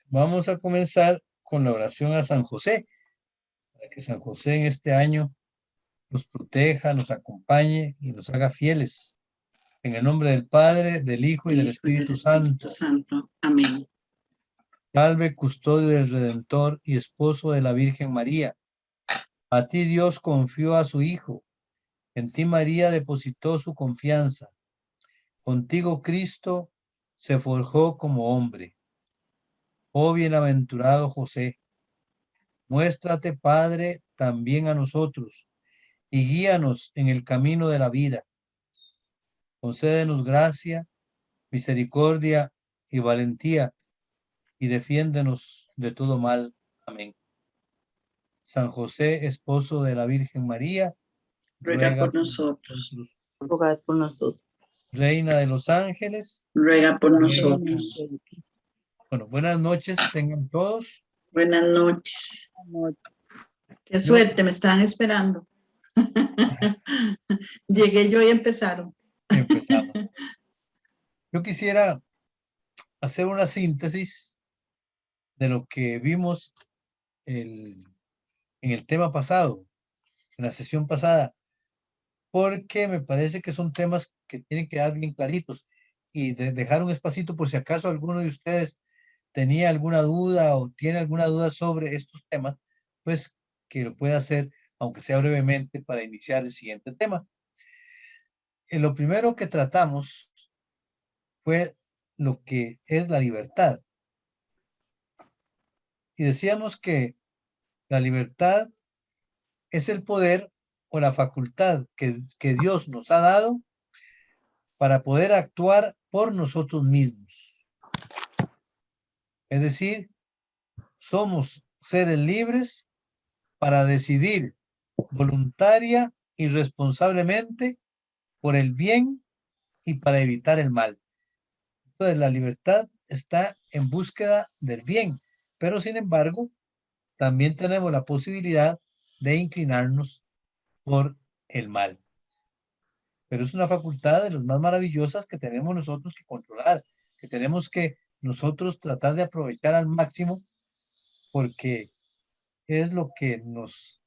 Vamos a comenzar con la oración a San José, para que San José en este año nos proteja, nos acompañe y nos haga fieles. En el nombre del Padre, del Hijo y del del Hijo y del Espíritu Espíritu Santo. Santo. Amén. Salve, custodio del Redentor y esposo de la Virgen María. A ti Dios confió a su Hijo. En ti María depositó su confianza. Contigo Cristo se forjó como hombre. Oh bienaventurado José, muéstrate, Padre, también a nosotros y guíanos en el camino de la vida. Concédenos gracia, misericordia y valentía y defiéndenos de todo mal. Amén. San José, esposo de la Virgen María, Ruega ruega por por nosotros. nosotros. Rogad por nosotros. Reina de los ángeles, Ruega por ruega por nosotros. nosotros. Bueno, buenas noches tengan todos. Buenas noches. Qué Yo, suerte, me estaban esperando. Llegué yo y empezaron. empezamos. Yo quisiera hacer una síntesis de lo que vimos en el tema pasado, en la sesión pasada, porque me parece que son temas que tienen que dar bien claritos y dejar un espacito por si acaso alguno de ustedes tenía alguna duda o tiene alguna duda sobre estos temas, pues que lo pueda hacer, aunque sea brevemente, para iniciar el siguiente tema. Lo primero que tratamos fue lo que es la libertad. Y decíamos que la libertad es el poder o la facultad que Dios nos ha dado para poder actuar por nosotros mismos. Es decir, somos seres libres para decidir voluntaria y responsablemente por el bien y para evitar el mal. Entonces, la libertad está en búsqueda del bien, pero sin embargo, también tenemos la posibilidad de inclinarnos por el mal. Pero es una facultad de las más maravillosas que tenemos nosotros que controlar, que tenemos que nosotros tratar de aprovechar al máximo porque es lo que nos...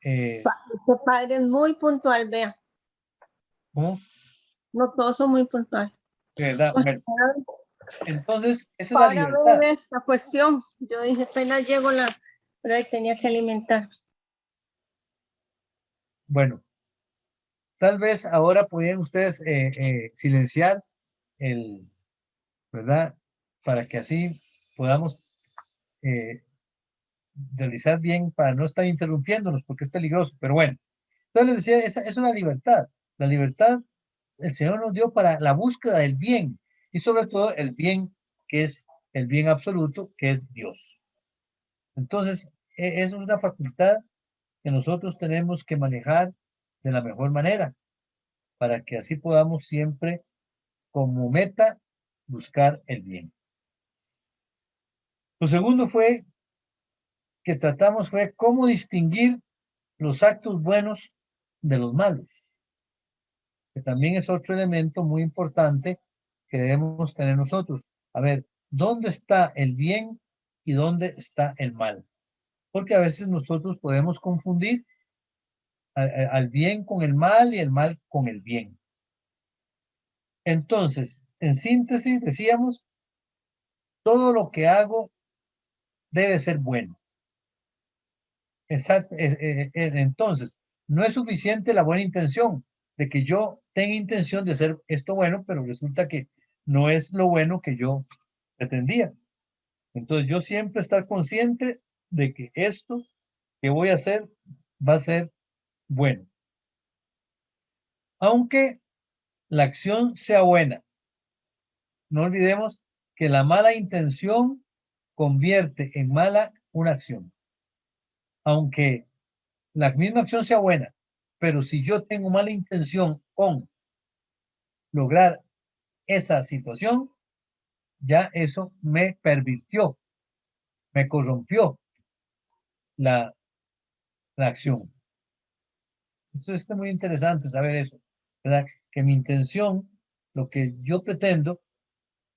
Este padre es muy puntual, vea. ¿cómo? No todos son muy puntuales. ¿Verdad? Bueno, entonces, esa es la Para libertad. ver esta cuestión, yo dije, apenas llego pero tenía que alimentar. Bueno, tal vez ahora podrían ustedes silenciar el, ¿verdad? Para que así podamos eh, realizar bien, para no estar interrumpiéndonos, porque es peligroso. Pero bueno, entonces les decía, esa es una libertad. La libertad el Señor nos dio para la búsqueda del bien y sobre todo el bien que es el bien absoluto, que es Dios. Entonces, eso es una facultad que nosotros tenemos que manejar de la mejor manera para que así podamos siempre como meta buscar el bien. Lo segundo que tratamos fue cómo distinguir los actos buenos de los malos, que también es otro elemento muy importante que debemos tener nosotros. A ver, ¿dónde está el bien y dónde está el mal? Porque a veces nosotros podemos confundir al bien con el mal y el mal con el bien. Entonces, en síntesis, decíamos, todo lo que hago debe ser bueno. Exacto. Entonces, no es suficiente la buena intención de que yo tenga intención de hacer esto bueno, pero resulta que no es lo bueno que yo pretendía. Entonces, yo siempre estar consciente de que esto que voy a hacer va a ser bueno. Aunque la acción sea buena, no olvidemos que la mala intención convierte en mala una acción. Aunque la misma acción sea buena, pero si yo tengo mala intención con lograr esa situación, ya eso me pervirtió, me corrompió la, la acción. Entonces es muy interesante saber eso, ¿verdad? Que mi intención, lo que yo pretendo,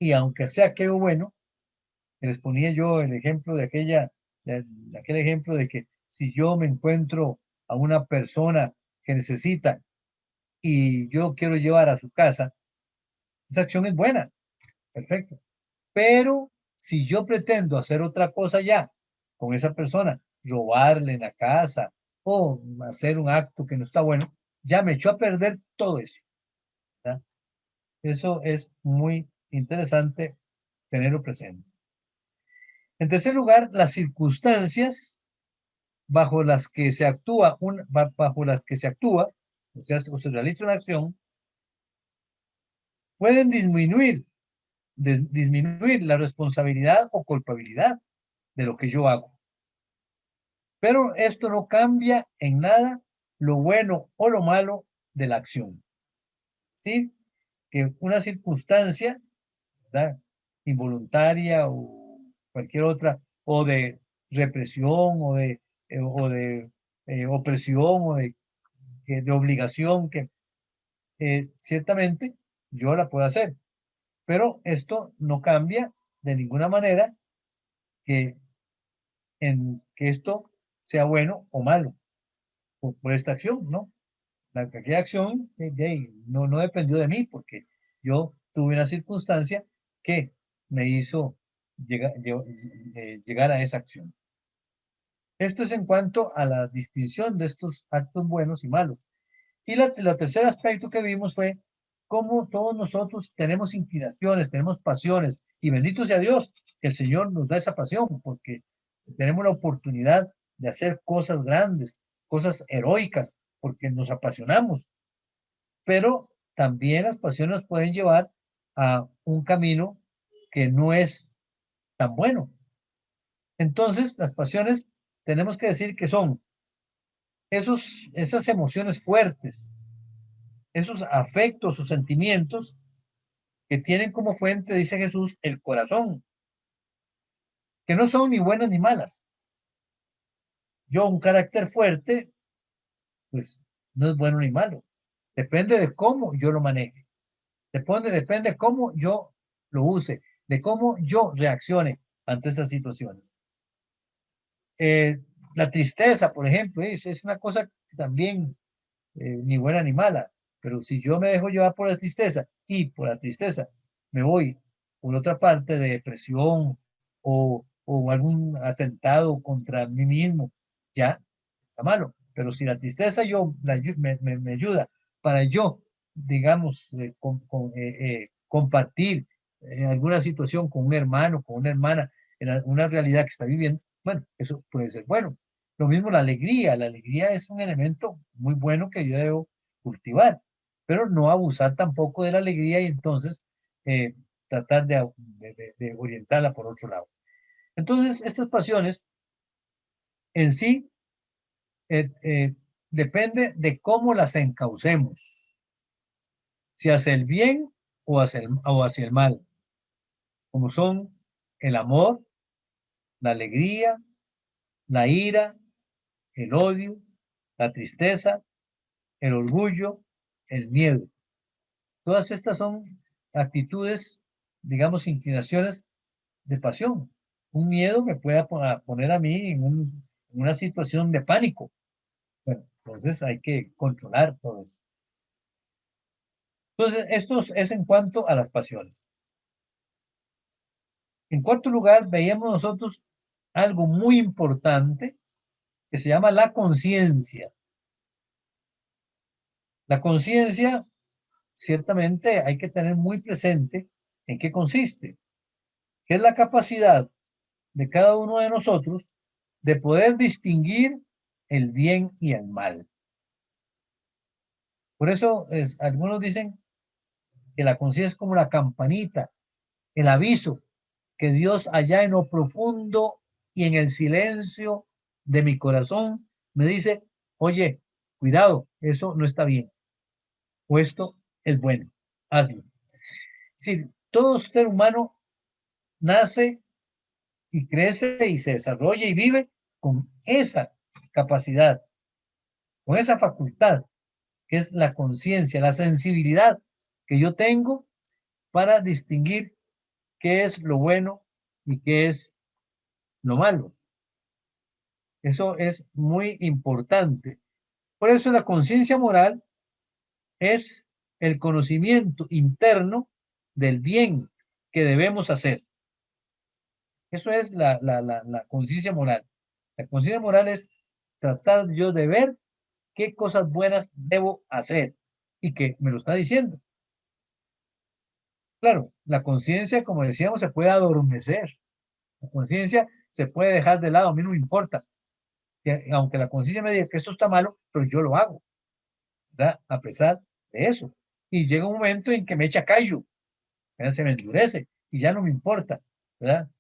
y aunque sea que bueno, que les ponía yo el ejemplo de aquel ejemplo de que si yo me encuentro a una persona que necesita y yo quiero llevar a su casa, esa acción es buena, perfecto. Pero si yo pretendo hacer otra cosa ya con esa persona, robarle en la casa o hacer un acto que no está bueno, ya me echó a perder todo eso, ¿verdad? Eso es muy interesante tenerlo presente. En tercer lugar, las circunstancias bajo las que se actúa, o se realiza una acción, pueden disminuir la responsabilidad o culpabilidad de lo que yo hago. Pero esto no cambia en nada lo bueno o lo malo de la acción. ¿Sí? Que una circunstancia, ¿verdad?, involuntaria o cualquier otra, o de represión o de opresión de obligación, que ciertamente yo la puedo hacer. Pero esto no cambia de ninguna manera que esto sea bueno o malo por esta acción, ¿no? Aquella acción no dependió de mí porque yo tuve una circunstancia que me hizo llegar a esa acción. Esto es en cuanto a la distinción de estos actos buenos y malos. Y el tercer aspecto que vimos fue cómo todos nosotros tenemos inclinaciones, tenemos pasiones, y bendito sea Dios que el Señor nos da esa pasión, porque tenemos la oportunidad de hacer cosas grandes, cosas heroicas, porque nos apasionamos. Pero también las pasiones pueden llevar a un camino que no es tan bueno. Entonces, las pasiones tenemos que decir que son esas emociones fuertes, esos afectos o sentimientos que tienen como fuente, dice Jesús, el corazón, que no son ni buenas ni malas. Yo, un carácter fuerte, pues no es bueno ni malo. Depende de cómo yo lo maneje. Depende de cómo yo lo use, de cómo yo reaccione ante esas situaciones. La tristeza, por ejemplo, es una cosa que también ni buena ni mala, pero si yo me dejo llevar por la tristeza y por la tristeza me voy por otra parte de depresión o algún atentado contra mí mismo, ya está malo. Pero si la tristeza me ayuda para yo, digamos, compartir alguna situación con un hermano, con una hermana, en alguna realidad que está viviendo, bueno, eso puede ser bueno. Lo mismo la alegría es un elemento muy bueno que yo debo cultivar, pero no abusar tampoco de la alegría y entonces tratar de orientarla por otro lado. Entonces, estas pasiones en sí depende de cómo las encaucemos, si hacia el bien o hacia el mal, como son el amor, la alegría, la ira, el odio, la tristeza, el orgullo, el miedo. Todas estas son actitudes, digamos, inclinaciones de pasión. Un miedo me puede poner a mí en una situación de pánico. Bueno, entonces hay que controlar todo eso. Entonces, esto es en cuanto a las pasiones. En cuarto lugar, veíamos nosotros algo muy importante que se llama la conciencia. La conciencia, ciertamente, hay que tener muy presente en qué consiste, que es la capacidad de cada uno de nosotros de poder distinguir el bien y el mal. Por eso algunos dicen que la conciencia es como la campanita, el aviso que Dios allá en lo profundo y en el silencio de mi corazón me dice, oye, cuidado, eso no está bien, o esto es bueno, hazlo. Es decir, todo ser humano nace y crece y se desarrolla y vive con esa capacidad, con esa facultad, que es la conciencia, la sensibilidad que yo tengo para distinguir qué es lo bueno y qué es lo malo. Eso es muy importante. Por eso la conciencia moral es el conocimiento interno del bien que debemos hacer. Eso es la conciencia moral. La conciencia moral es tratar yo de ver qué cosas buenas debo hacer y que me lo está diciendo. Claro, la conciencia, como decíamos, se puede adormecer. La conciencia se puede dejar de lado, a mí no me importa. Aunque la conciencia me diga que esto está malo, pero yo lo hago, ¿verdad? A pesar de eso. Y llega un momento en que me echa callo, ¿verdad? Se me endurece y ya no me importa, ¿verdad?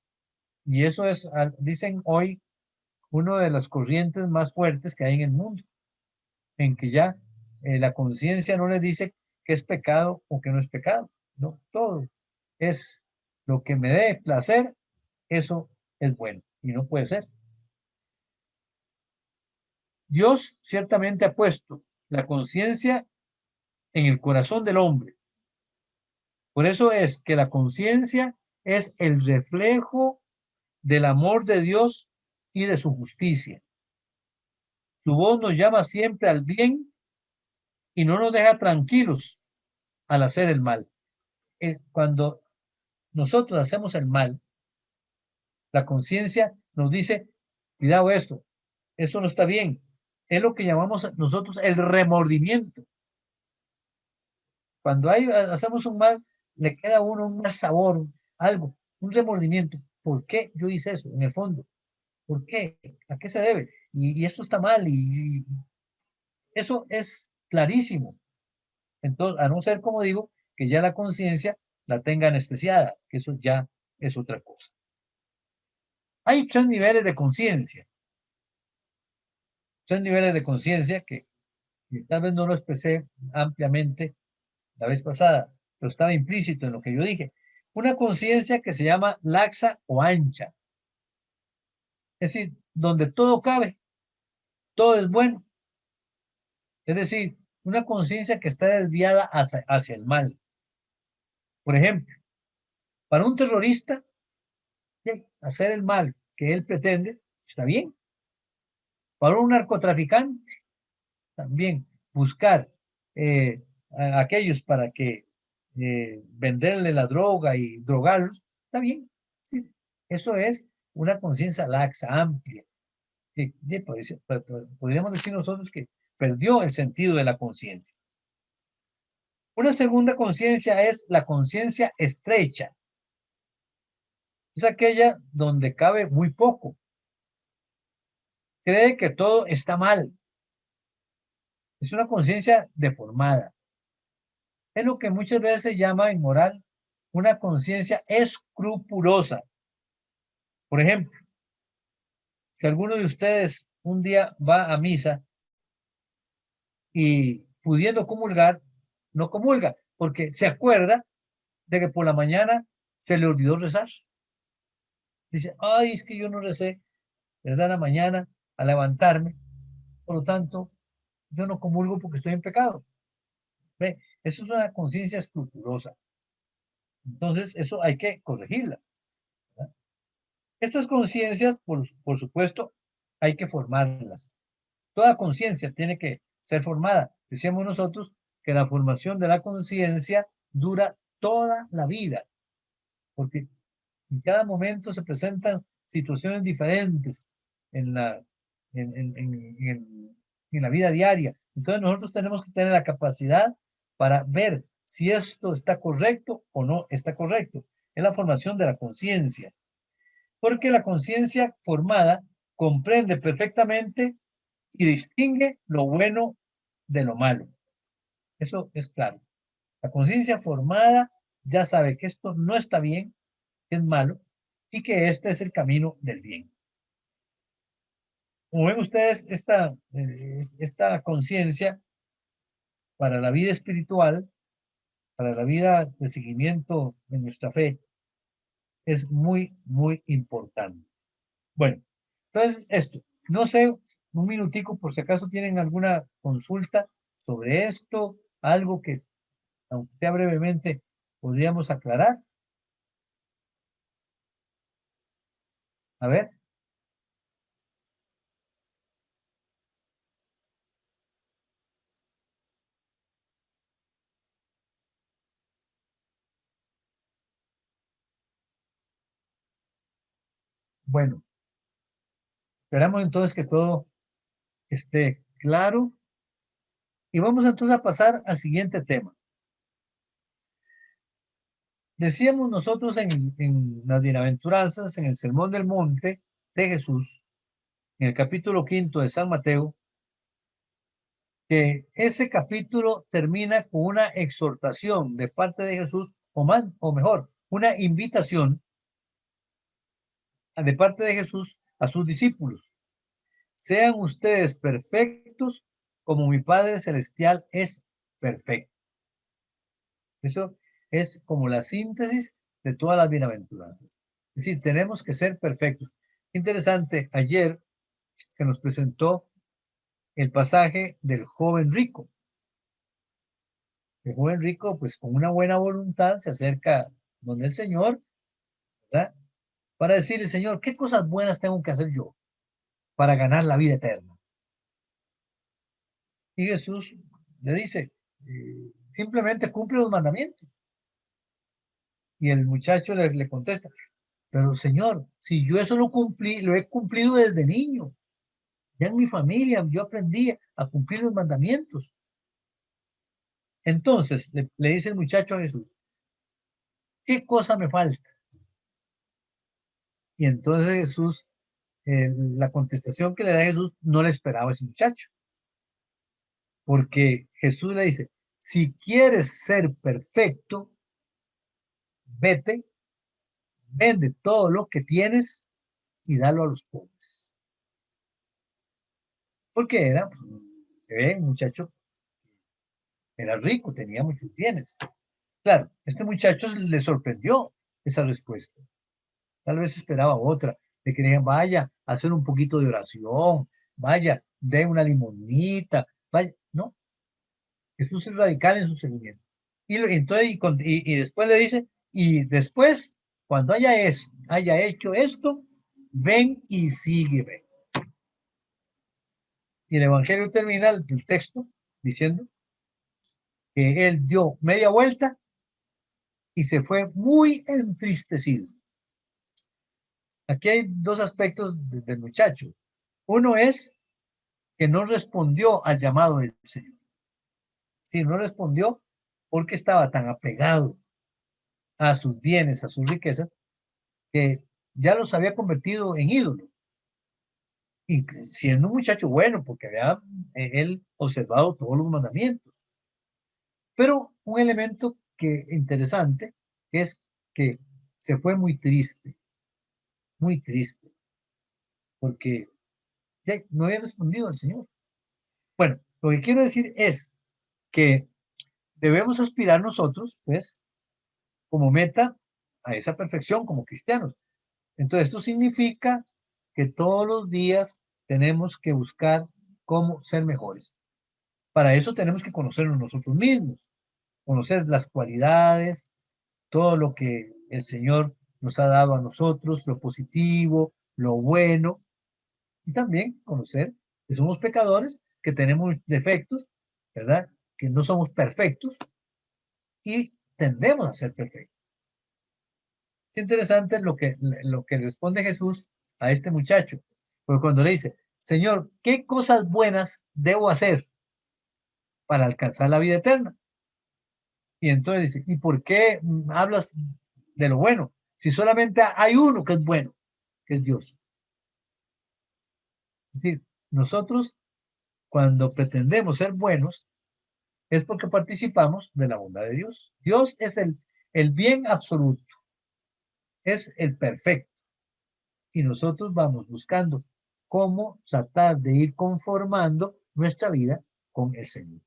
Y eso es, dicen hoy, uno de las corrientes más fuertes que hay en el mundo, en que ya la conciencia no le dice que es pecado o que no es pecado, no, todo es lo que me dé placer, eso es bueno y no puede ser. Dios ciertamente ha puesto la conciencia en el corazón del hombre. Por eso es que la conciencia es el reflejo del amor de Dios y de su justicia. Su voz nos llama siempre al bien y no nos deja tranquilos al hacer el mal. Cuando nosotros hacemos el mal, la conciencia nos dice, cuidado esto, eso no está bien. Es lo que llamamos nosotros el remordimiento. Cuando hacemos un mal, le queda a uno un mal sabor, algo, un remordimiento. ¿Por qué yo hice eso? En el fondo, ¿por qué? ¿A qué se debe? Y esto está mal y eso es clarísimo. Entonces, a no ser, como digo, que ya la conciencia la tenga anestesiada, que eso ya es otra cosa. Hay 3 niveles de conciencia. 3 niveles de conciencia que tal vez no lo expresé ampliamente la vez pasada, pero estaba implícito en lo que yo dije. Una conciencia que se llama laxa o ancha. Es decir, donde todo cabe, todo es bueno. Es decir, una conciencia que está desviada hacia el mal. Por ejemplo, para un terrorista, hacer el mal que él pretende está bien. Para un narcotraficante, también buscar a aquellos para que venderle la droga y drogarlos, está bien. Sí. Eso es una conciencia laxa, amplia. Que, podríamos decir nosotros que perdió el sentido de la conciencia. Una segunda conciencia es la conciencia estrecha. Es aquella donde cabe muy poco. Cree que todo está mal. Es una conciencia deformada. Es lo que muchas veces se llama en moral una conciencia escrupulosa. Por ejemplo, si alguno de ustedes un día va a misa y pudiendo comulgar, no comulga, porque se acuerda de que por la mañana se le olvidó rezar. Dice, ay, es que yo no recé, ¿verdad? La mañana a levantarme, por lo tanto, yo no comulgo porque estoy en pecado. ¿Ve? Eso es una conciencia escrupulosa. Entonces, eso hay que corregirla. ¿Verdad? Estas conciencias, por supuesto, hay que formarlas. Toda conciencia tiene que ser formada. Decíamos nosotros que la formación de la conciencia dura toda la vida, porque en cada momento se presentan situaciones diferentes en en la vida diaria. Entonces nosotros tenemos que tener la capacidad para ver si esto está correcto o no está correcto. Es la formación de la conciencia, porque la conciencia formada comprende perfectamente y distingue lo bueno de lo malo. Eso es claro. La conciencia formada ya sabe que esto no está bien, que es malo, y que este es el camino del bien. Como ven ustedes, esta conciencia para la vida espiritual, para la vida de seguimiento de nuestra fe, es muy, muy importante. Bueno, entonces esto, no sé, un minutico por si acaso tienen alguna consulta sobre esto, algo que, aunque sea brevemente, podríamos aclarar. A ver. Bueno, esperamos entonces que todo esté claro. Y vamos entonces a pasar al siguiente tema. Decíamos nosotros en las bienaventuranzas, en el Sermón del Monte de Jesús, en el capítulo 5 de San Mateo, que ese capítulo termina con una exhortación de parte de Jesús, o mejor, una invitación de parte de Jesús a sus discípulos. Sean ustedes perfectos como mi Padre Celestial es perfecto. Eso es como la síntesis de todas las bienaventuranzas. Es decir, tenemos que ser perfectos. Interesante, ayer se nos presentó el pasaje del joven rico. El joven rico, pues con una buena voluntad, se acerca donde el Señor, ¿verdad? Para decirle, Señor, ¿qué cosas buenas tengo que hacer yo para ganar la vida eterna? Y Jesús le dice, simplemente cumple los mandamientos. Y el muchacho le contesta, pero Señor, si yo eso lo cumplí, lo he cumplido desde niño. Ya en mi familia yo aprendí a cumplir los mandamientos. Entonces le dice el muchacho a Jesús, ¿qué cosa me falta? Y entonces Jesús, la contestación que le da Jesús no le esperaba a ese muchacho. Porque Jesús le dice, si quieres ser perfecto, vete, vende todo lo que tienes y dalo a los pobres. Porque era un muchacho, era rico, tenía muchos bienes. Claro, este muchacho le sorprendió esa respuesta. Tal vez esperaba otra, de que digan, vaya, hacer un poquito de oración, vaya, dé una limonita, vaya, no. Jesús es radical en su seguimiento. Entonces, y después le dice, y después, cuando haya hecho esto, ven y sígueme. Y el Evangelio termina el texto diciendo que él dio media vuelta y se fue muy entristecido. Aquí hay dos aspectos del muchacho. Uno es que no respondió al llamado del Señor. Sí, no respondió porque estaba tan apegado a sus bienes, a sus riquezas, que ya los había convertido en ídolo. Y siendo un muchacho bueno, porque había él observado todos los mandamientos. Pero un elemento interesante es que se fue muy triste, porque ya no había respondido al Señor. Bueno, lo que quiero decir es que debemos aspirar nosotros, pues, como meta a esa perfección como cristianos. Entonces, esto significa que todos los días tenemos que buscar cómo ser mejores. Para eso tenemos que conocernos nosotros mismos, conocer las cualidades, todo lo que el Señor nos ha dado a nosotros, lo positivo, lo bueno, y también conocer que somos pecadores, que tenemos defectos, ¿verdad? Que no somos perfectos y tendemos a ser perfectos. Es interesante lo que responde Jesús a este muchacho, porque cuando le dice, Señor, ¿qué cosas buenas debo hacer para alcanzar la vida eterna? Y entonces dice, ¿y por qué hablas de lo bueno? Si solamente hay uno que es bueno, que es Dios. Es decir, nosotros cuando pretendemos ser buenos es porque participamos de la bondad de Dios. Dios es el bien absoluto, es el perfecto. Y nosotros vamos buscando cómo tratar de ir conformando nuestra vida con el Señor.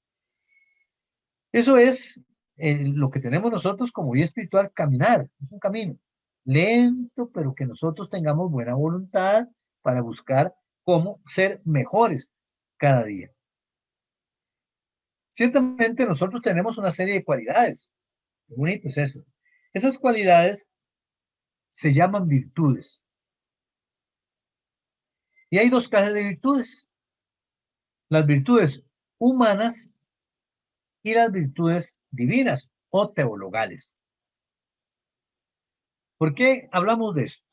Eso es lo que tenemos nosotros como vida espiritual, caminar. Es un camino lento, pero que nosotros tengamos buena voluntad para buscar cómo ser mejores cada día. Ciertamente nosotros tenemos una serie de cualidades. Qué bonito es eso. Esas cualidades se llaman virtudes. Y hay dos clases de virtudes. Las virtudes humanas y las virtudes divinas o teologales. ¿Por qué hablamos de esto?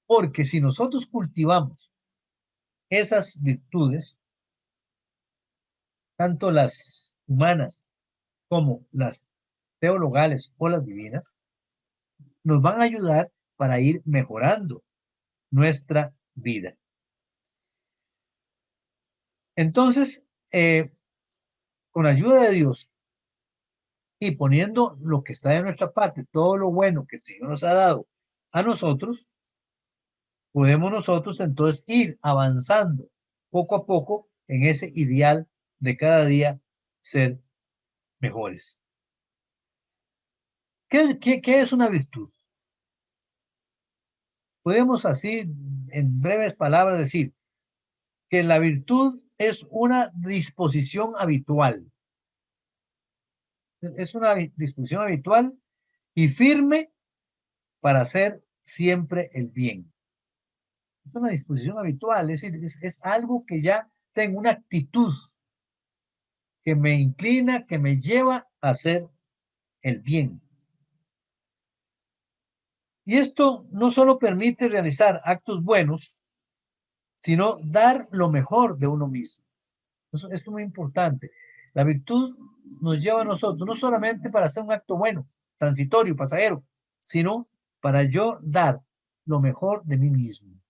Porque si nosotros cultivamos esas virtudes, tanto las humanas como las teologales o las divinas, nos van a ayudar para ir mejorando nuestra vida. Entonces, con ayuda de Dios y poniendo lo que está de nuestra parte, todo lo bueno que el Señor nos ha dado a nosotros, podemos nosotros entonces ir avanzando poco a poco en ese ideal de cada día ser mejores. ¿Qué es una virtud? Podemos así, en breves palabras, decir que la virtud es una disposición habitual. Es una disposición habitual y firme para hacer siempre el bien. Es una disposición habitual, es decir, es algo que ya tengo una actitud que me inclina, que me lleva a hacer el bien. Y esto no solo permite realizar actos buenos, sino dar lo mejor de uno mismo. Eso es muy importante. La virtud nos lleva a nosotros, no solamente para hacer un acto bueno, transitorio, pasajero, sino para yo dar lo mejor de mí mismo.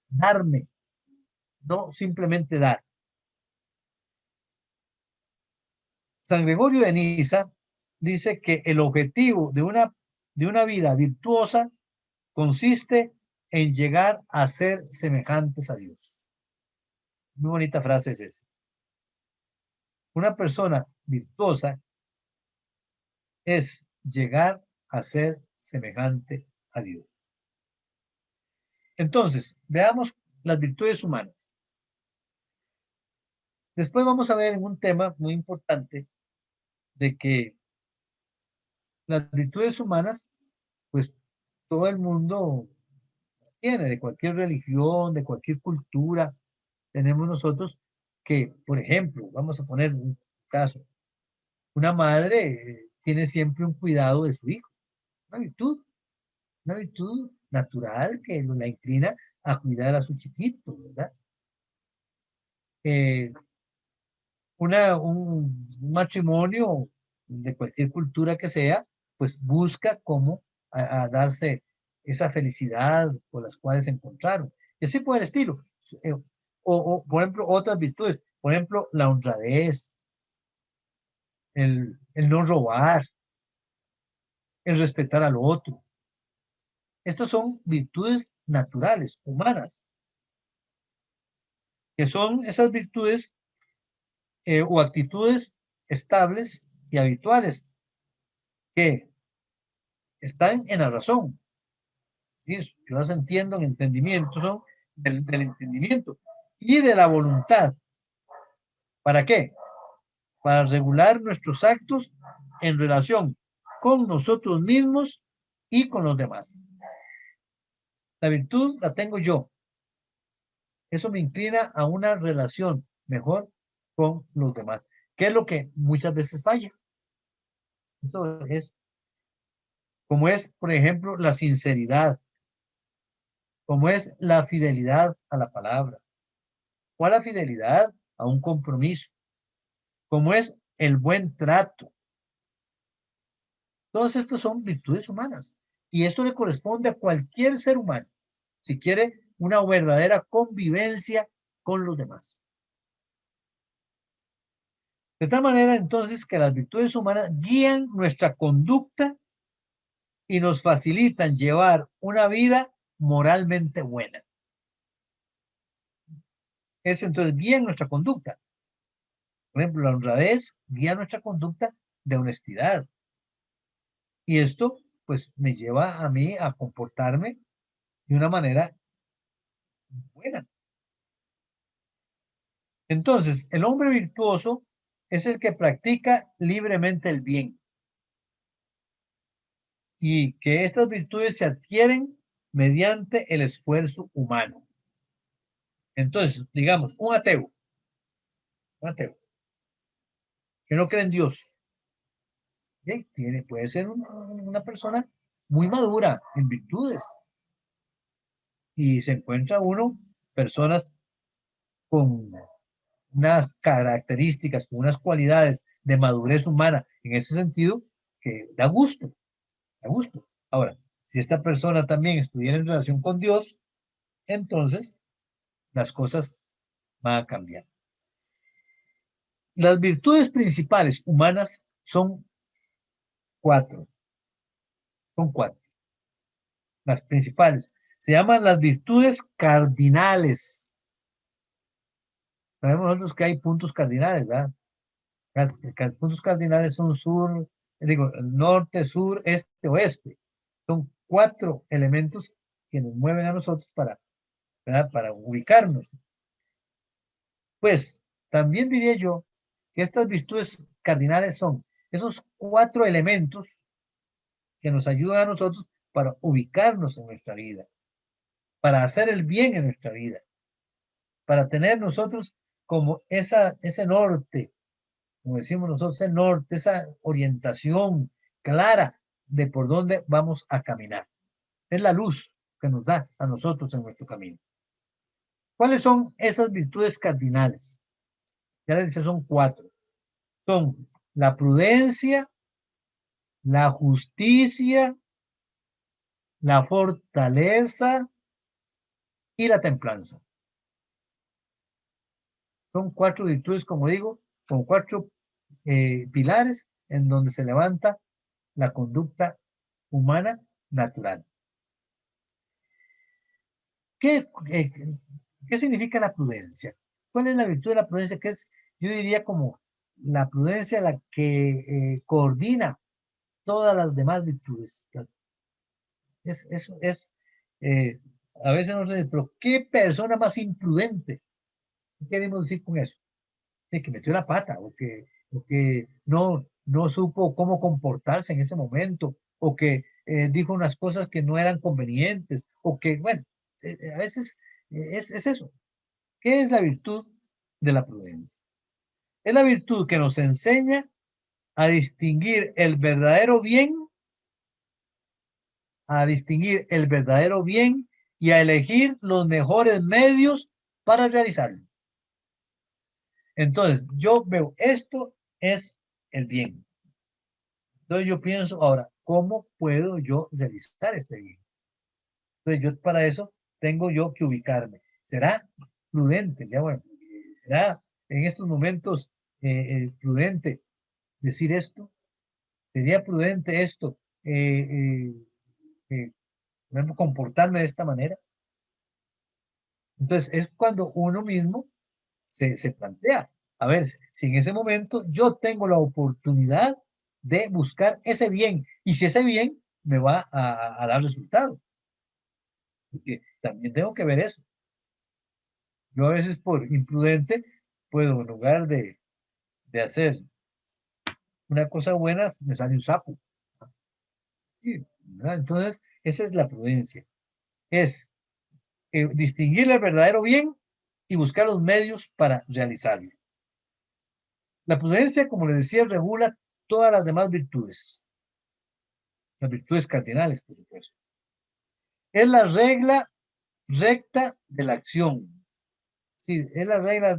Darme, no simplemente dar. San Gregorio de Niza dice que el objetivo de una vida virtuosa consiste en llegar a ser semejantes a Dios. Muy bonita frase es esa. Una persona virtuosa es llegar a ser semejante a Dios. Entonces, veamos las virtudes humanas. Después vamos a ver en un tema muy importante de que las virtudes humanas, pues todo el mundo las tiene, de cualquier religión, de cualquier cultura. Tenemos nosotros que, por ejemplo, vamos a poner un caso, una madre tiene siempre un cuidado de su hijo, una virtud natural que la inclina a cuidar a su chiquito, ¿verdad? Un matrimonio de cualquier cultura que sea, pues busca cómo a darse esa felicidad por las cuales se encontraron. Y así por el estilo. Por ejemplo, otras virtudes, por ejemplo, la honradez, el no robar, el respetar al otro. Estas son virtudes naturales, humanas, que son esas virtudes o actitudes estables y habituales que están en la razón. ¿Sí? Yo las entiendo en entendimiento, son del entendimiento y de la voluntad. ¿Para qué? Para regular nuestros actos en relación con nosotros mismos y con los demás. La virtud la tengo yo. Eso me inclina a una relación mejor con los demás, que es lo que muchas veces falla. Eso es, como es, por ejemplo, la sinceridad, como es la fidelidad a la palabra, o a la fidelidad a un compromiso, como es el buen trato. Todas estas son virtudes humanas y esto le corresponde a cualquier ser humano si quiere una verdadera convivencia con los demás. De tal manera entonces que las virtudes humanas guían nuestra conducta y nos facilitan llevar una vida moralmente buena. Es entonces guían nuestra conducta. Por ejemplo, la honradez guía nuestra conducta de honestidad. Y esto pues me lleva a mí a comportarme de una manera buena. Entonces, el hombre virtuoso es el que practica libremente el bien y que estas virtudes se adquieren mediante el esfuerzo humano. Entonces, digamos, un ateo, que no cree en Dios, puede ser una persona muy madura en virtudes, y se encuentra uno personas con unas características, con unas cualidades de madurez humana en ese sentido que da gusto, da gusto. Ahora, si esta persona también estuviera en relación con Dios, entonces las cosas van a cambiar. Las virtudes principales humanas son cuatro. Son cuatro. Las principales. Se llaman las virtudes cardinales. Sabemos nosotros que hay puntos cardinales, ¿verdad? Puntos cardinales son norte, sur, este, oeste. Son cuatro elementos que nos mueven a nosotros para ubicarnos. Pues también diría yo que estas virtudes cardinales son esos cuatro elementos que nos ayudan a nosotros para ubicarnos en nuestra vida, para hacer el bien en nuestra vida, para tener nosotros como ese norte, como decimos nosotros, ese norte, esa orientación clara de por dónde vamos a caminar. Es la luz que nos da a nosotros en nuestro camino. ¿Cuáles son esas virtudes cardinales? Ya les decía, son cuatro. Son la prudencia, la justicia, la fortaleza y la templanza. Son cuatro virtudes, como digo, con cuatro pilares en donde se levanta la conducta humana natural. ¿Qué significa la prudencia? ¿Cuál es la virtud de la prudencia? Que es, yo diría, como la prudencia la que coordina todas las demás virtudes. Eh, a veces no sé, pero ¿qué persona más imprudente? ¿Qué queremos decir con eso? De que metió la pata o que no supo cómo comportarse en ese momento o que dijo unas cosas que no eran convenientes o que, bueno, a veces es eso. ¿Qué es la virtud de la prudencia? Es la virtud que nos enseña a distinguir el verdadero bien, y a elegir los mejores medios para realizarlo. Entonces, yo veo, esto es el bien. Entonces yo pienso, ahora, ¿cómo puedo yo realizar este bien? Entonces yo para eso tengo yo que ubicarme. ¿Será prudente? Ya bueno, ¿será en estos momentos prudente decir esto? ¿Sería prudente esto? Comportarme de esta manera. Entonces es cuando uno mismo se plantea, a ver, si en ese momento yo tengo la oportunidad de buscar ese bien, y si ese bien me va a dar resultado, porque también tengo que ver eso. Yo a veces por imprudente puedo, en lugar de hacer una cosa buena, me sale un sapo. Sí, entonces, esa es la prudencia, es distinguir el verdadero bien y buscar los medios para realizarlo. La prudencia, como les decía, regula todas las demás virtudes. Las virtudes cardinales, por supuesto. Es la regla recta de la acción. Sí, es la regla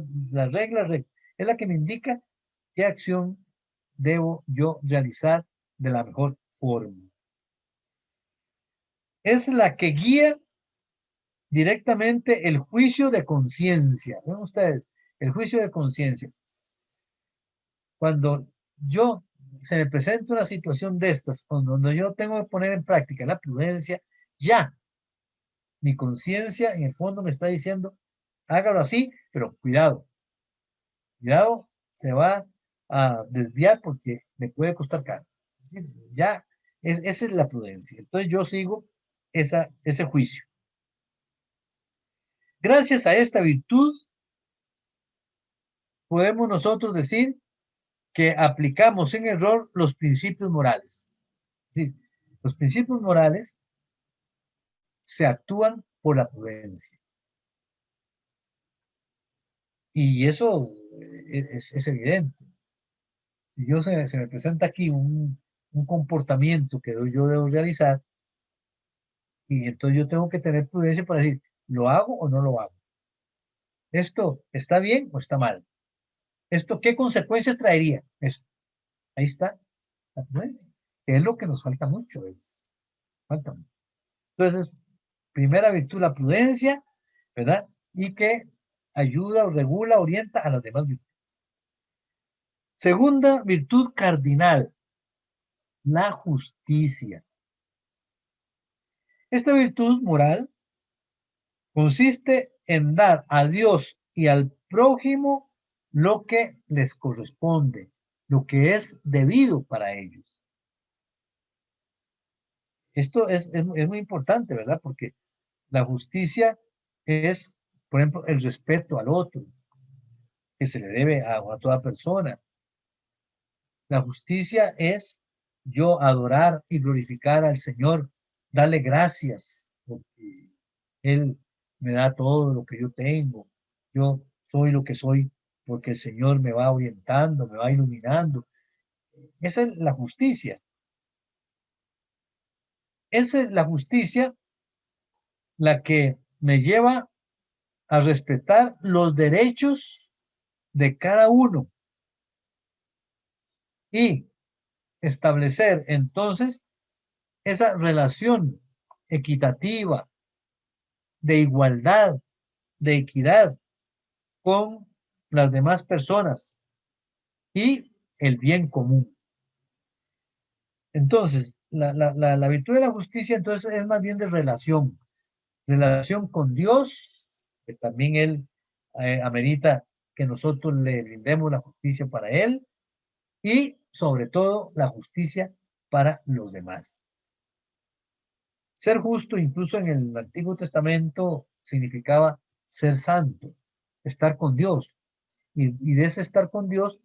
recta. Es la que me indica qué acción debo yo realizar de la mejor forma. Es la que guía directamente el juicio de conciencia. ¿Ven ustedes? El juicio de conciencia. Cuando se me presenta una situación de estas, donde yo tengo que poner en práctica la prudencia, ya mi conciencia en el fondo me está diciendo, hágalo así, pero cuidado, se va a desviar porque me puede costar caro. Ya, esa es la prudencia. Entonces yo sigo ese juicio. Gracias a esta virtud, podemos nosotros decir que aplicamos sin error los principios morales. Es decir, los principios morales se actúan por la prudencia. Y eso es evidente. Si yo se me presenta aquí un comportamiento que yo debo realizar, y entonces yo tengo que tener prudencia para decir, ¿lo hago o no lo hago? ¿Esto está bien o está mal? ¿Esto qué consecuencias traería? Esto. Ahí está la prudencia, que es lo que nos falta mucho. Falta mucho. Entonces, primera virtud, la prudencia, ¿verdad? Y que ayuda o regula, orienta a las demás virtudes. Segunda virtud cardinal, la justicia. Esta virtud moral consiste en dar a Dios y al prójimo lo que les corresponde, lo que es debido para ellos. Esto es muy importante, ¿verdad? Porque la justicia es, por ejemplo, el respeto al otro, que se le debe a toda persona. La justicia es yo adorar y glorificar al Señor, darle gracias, porque Él me da todo lo que yo tengo. Yo soy lo que soy porque el Señor me va orientando, me va iluminando. Esa es la justicia. Esa es la justicia la que me lleva a respetar los derechos de cada uno y establecer entonces esa relación equitativa, de igualdad, de equidad con las demás personas y el bien común. Entonces, la virtud de la justicia entonces es más bien de relación con Dios, que también Él amerita que nosotros le brindemos la justicia para Él y sobre todo la justicia para los demás. Ser justo, incluso en el Antiguo Testamento, significaba ser estar con Dios. Y de ese estar con Dios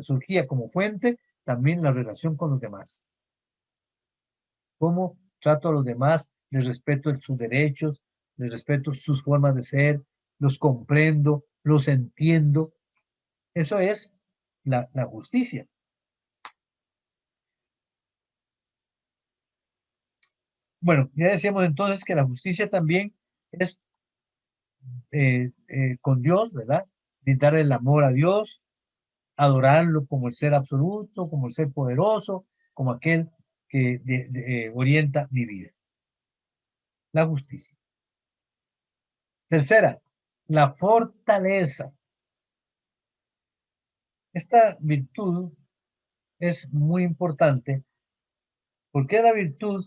surgía como fuente también la relación con los demás. Cómo trato a los demás, les respeto sus derechos, les respeto sus formas de ser, los comprendo, los entiendo. Eso es la justicia. Bueno, ya decíamos entonces que la justicia también es con Dios, ¿verdad? Brindar el amor a Dios, adorarlo como el ser absoluto, como el ser poderoso, como aquel que orienta mi vida. La justicia. Tercera, la fortaleza. Esta virtud es muy importante porque es la virtud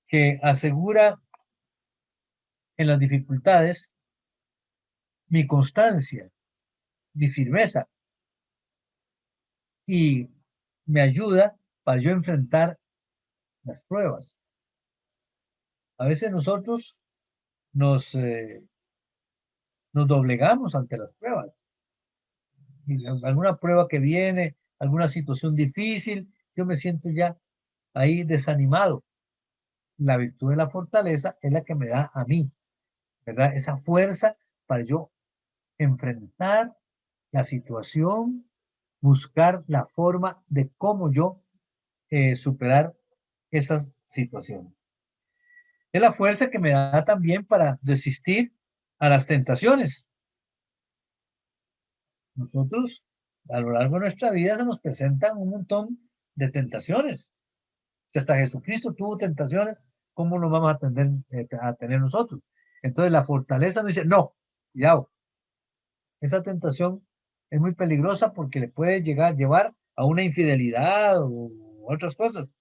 que asegura en las dificultades mi constancia, mi firmeza y me ayuda para yo enfrentar las pruebas. A veces nosotros nos doblegamos ante las pruebas. Y alguna prueba que viene, alguna situación difícil, yo me siento ya ahí desanimado. La virtud de la fortaleza es la que me da a mí, ¿verdad? Esa fuerza para yo enfrentar la situación, buscar la forma de cómo yo superar esas situaciones. Es la fuerza que me da también para resistir a las tentaciones. Nosotros, a lo largo de nuestra vida, se nos presentan un montón de tentaciones. Si hasta Jesucristo tuvo tentaciones, ¿cómo nos vamos a tener nosotros? Entonces la fortaleza nos dice, no, cuidado, esa tentación es muy peligrosa porque le puede llevar a una infidelidad o otras cosas.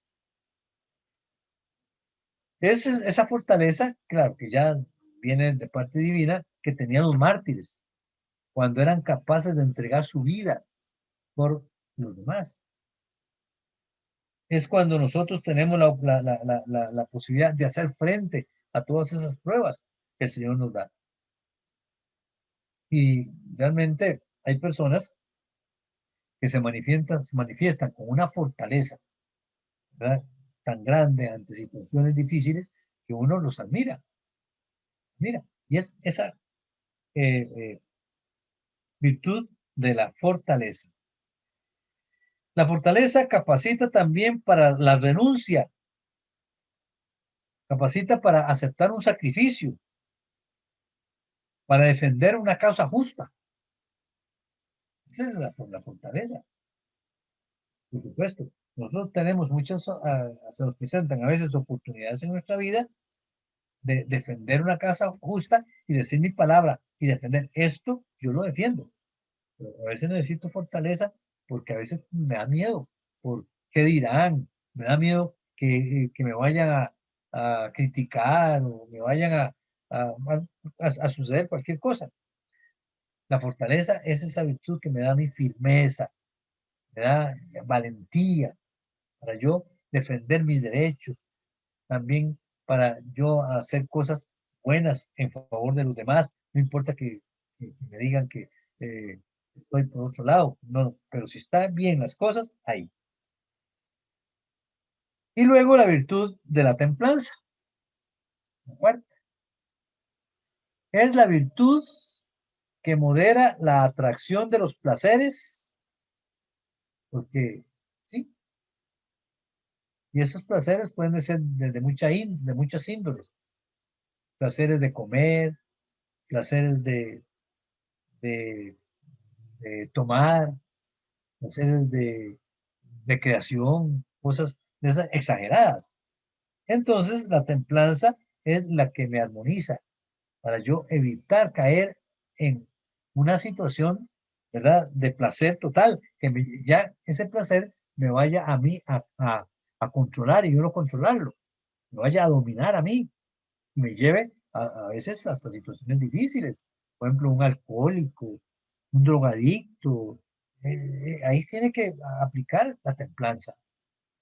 Esa fortaleza, claro, que ya viene de parte divina, que tenían los mártires, cuando eran capaces de entregar su vida por los demás. Es cuando nosotros tenemos la posibilidad de hacer frente a todas esas pruebas que el Señor nos da. Y realmente hay personas que se manifiestan con una fortaleza, ¿verdad?, tan grande ante situaciones difíciles que uno los admira. Mira, y es esa virtud de la fortaleza. La fortaleza capacita también para la renuncia, capacita para aceptar un sacrificio, para defender una causa justa. Esa es la fortaleza. Por supuesto, nosotros tenemos muchas, se nos presentan a veces oportunidades en nuestra vida de defender una causa justa y decir mi palabra y defender esto, yo lo defiendo. Pero a veces necesito fortaleza porque a veces me da miedo por qué dirán, me da miedo que me vayan a criticar o me vayan a suceder cualquier cosa. La fortaleza es esa virtud que me da mi firmeza, me da valentía para yo defender mis derechos, también para yo hacer cosas buenas en favor de los demás. No importa que me digan que estoy por otro lado, no, pero si están bien las cosas, ahí. Y luego la virtud de la templanza, la cuarta, es la virtud que modera la atracción de los placeres, porque sí, y esos placeres pueden ser de muchas índoles, placeres de comer, placeres de, de tomar, placeres de creación, cosas de esas exageradas. Entonces, la templanza es la que me armoniza para yo evitar caer en una situación, ¿verdad?, de placer total, que ya ese placer me vaya a mí a controlar y yo no controlarlo, me vaya a dominar a mí, y me lleve a veces hasta situaciones difíciles. Por ejemplo, un alcohólico, un drogadicto, ahí tiene que aplicar la templanza.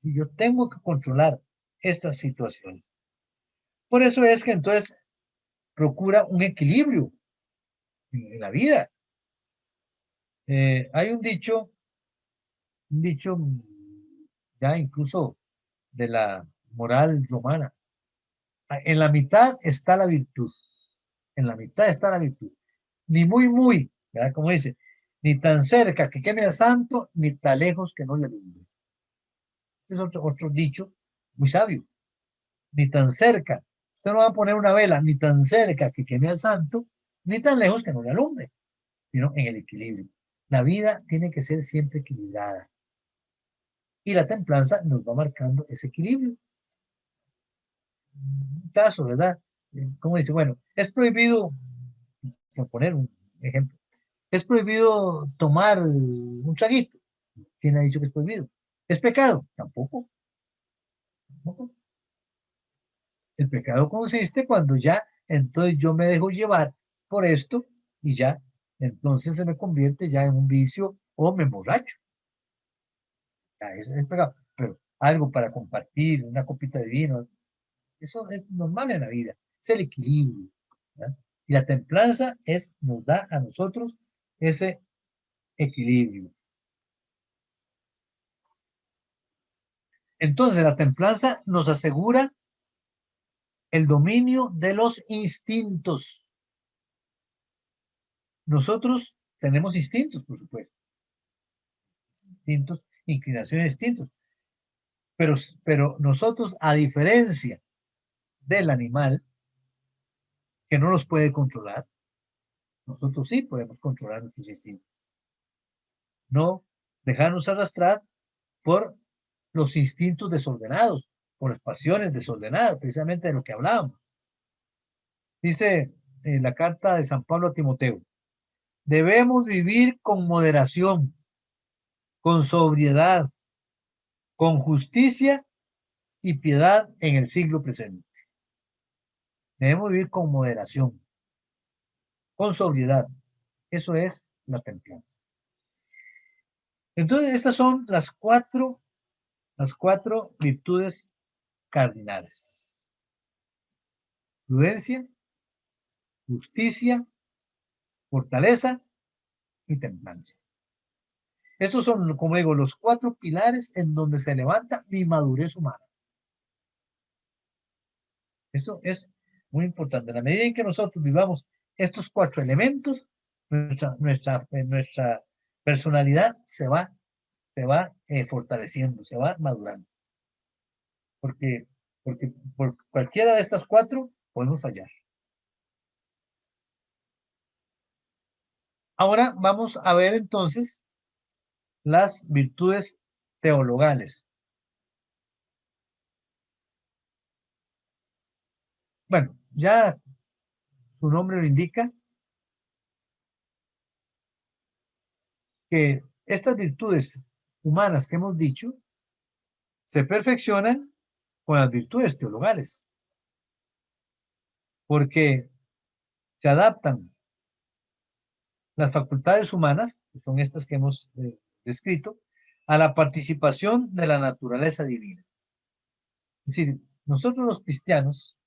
Y yo tengo que controlar esta situación. Por eso es que entonces procura un equilibrio en la vida. Hay un dicho ya incluso de la moral romana. En la mitad está la virtud. En la mitad está la virtud. Ni muy, ¿verdad? Como dice, ni tan cerca que queme a santo, ni tan lejos que no le alumbre. Este es otro dicho muy sabio. Ni tan cerca. Usted no va a poner una vela ni tan cerca que queme al santo, ni tan lejos que no le alumbre, sino en el equilibrio. La vida tiene que ser siempre equilibrada. Y la templanza nos va marcando ese equilibrio. Un caso, ¿verdad? Como dice, bueno, es prohibido, por poner un ejemplo, es prohibido tomar un traguito. ¿Quién ha dicho que es prohibido? ¿Es pecado? Tampoco. Tampoco. El pecado consiste cuando ya, entonces yo me dejo llevar por esto y ya, entonces se me convierte ya en un vicio o me emborracho. Ya, es pecado. Pero algo para compartir, una copita de vino, eso es normal en la vida, es el equilibrio, ¿verdad? Y la templanza nos da a nosotros ese equilibrio. Entonces, la templanza nos asegura el dominio de los instintos. Nosotros tenemos instintos, por supuesto, instintos, inclinaciones, instintos, pero nosotros, a diferencia del animal, que no los puede controlar, nosotros sí podemos controlar nuestros instintos. No dejarnos arrastrar por los instintos desordenados, por las pasiones desordenadas, precisamente de lo que hablábamos. Dice en la carta de San Pablo a Timoteo, debemos vivir con moderación, con sobriedad, con justicia y piedad en el siglo presente. Debemos vivir con moderación, con sobriedad. Eso es la templanza. Entonces, estas son las cuatro virtudes cardinales. Prudencia, justicia, fortaleza y templanza. Estos son, como digo, los cuatro pilares en donde se levanta mi madurez humana. Eso es muy importante. En la medida en que nosotros vivamos estos 4 elementos, nuestra personalidad se va fortaleciendo, se va madurando. Porque por cualquiera de estas 4 podemos fallar. Ahora vamos a ver entonces las virtudes teologales. Bueno, ya su nombre lo indica, que estas virtudes humanas que hemos dicho se perfeccionan con las virtudes teologales, porque se adaptan las facultades humanas, que son estas que hemos descrito, a la participación de la naturaleza divina. Es decir, nosotros los cristianos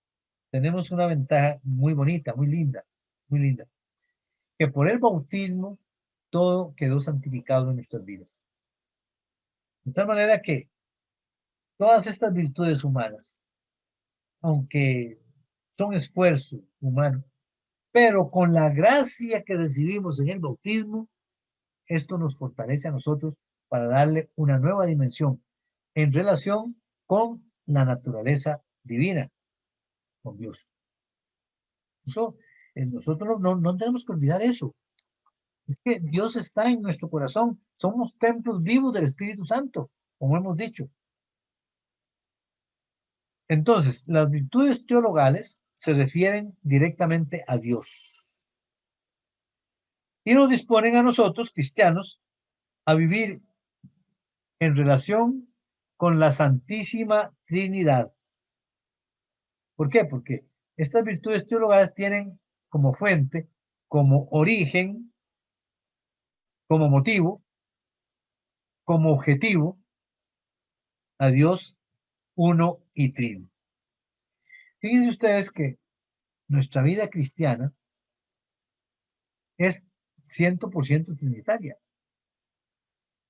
tenemos una ventaja muy bonita, muy linda, que por el bautismo todo quedó santificado en nuestras vidas. De tal manera que todas estas virtudes humanas, aunque son esfuerzo humano, pero con la gracia que recibimos en el bautismo, esto nos fortalece a nosotros para darle una nueva dimensión en relación con la naturaleza divina, con Dios. Eso, nosotros no tenemos que olvidar eso. Es que Dios está en nuestro corazón. Somos templos vivos del Espíritu Santo, como hemos dicho. Entonces, las virtudes teologales se refieren directamente a Dios y nos disponen a nosotros, cristianos, a vivir en relación con la Santísima Trinidad. ¿Por qué? Porque estas virtudes teologales tienen como fuente, como origen, como motivo, como objetivo a Dios uno y trino. Fíjense ustedes que nuestra vida cristiana es 100% trinitaria.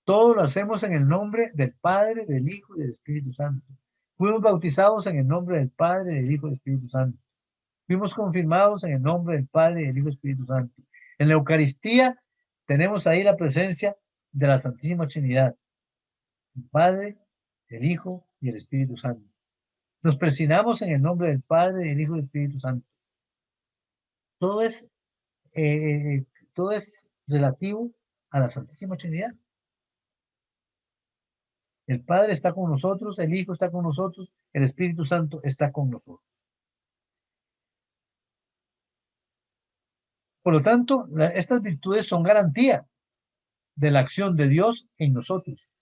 Todo lo hacemos en el nombre del Padre, del Hijo y del Espíritu Santo. Fuimos bautizados en el nombre del Padre, del Hijo y del Espíritu Santo. Fuimos confirmados en el nombre del Padre, del Hijo y del Espíritu Santo. En la Eucaristía tenemos ahí la presencia de la Santísima Trinidad, el Padre, el Hijo y el Espíritu Santo. Nos persignamos en el nombre del Padre, del Hijo y del Espíritu Santo. Todo es, todo es relativo a la Santísima Trinidad. El Padre está con nosotros, el Hijo está con nosotros, el Espíritu Santo está con nosotros. Por lo tanto, estas virtudes son garantía de la acción de Dios en nosotros,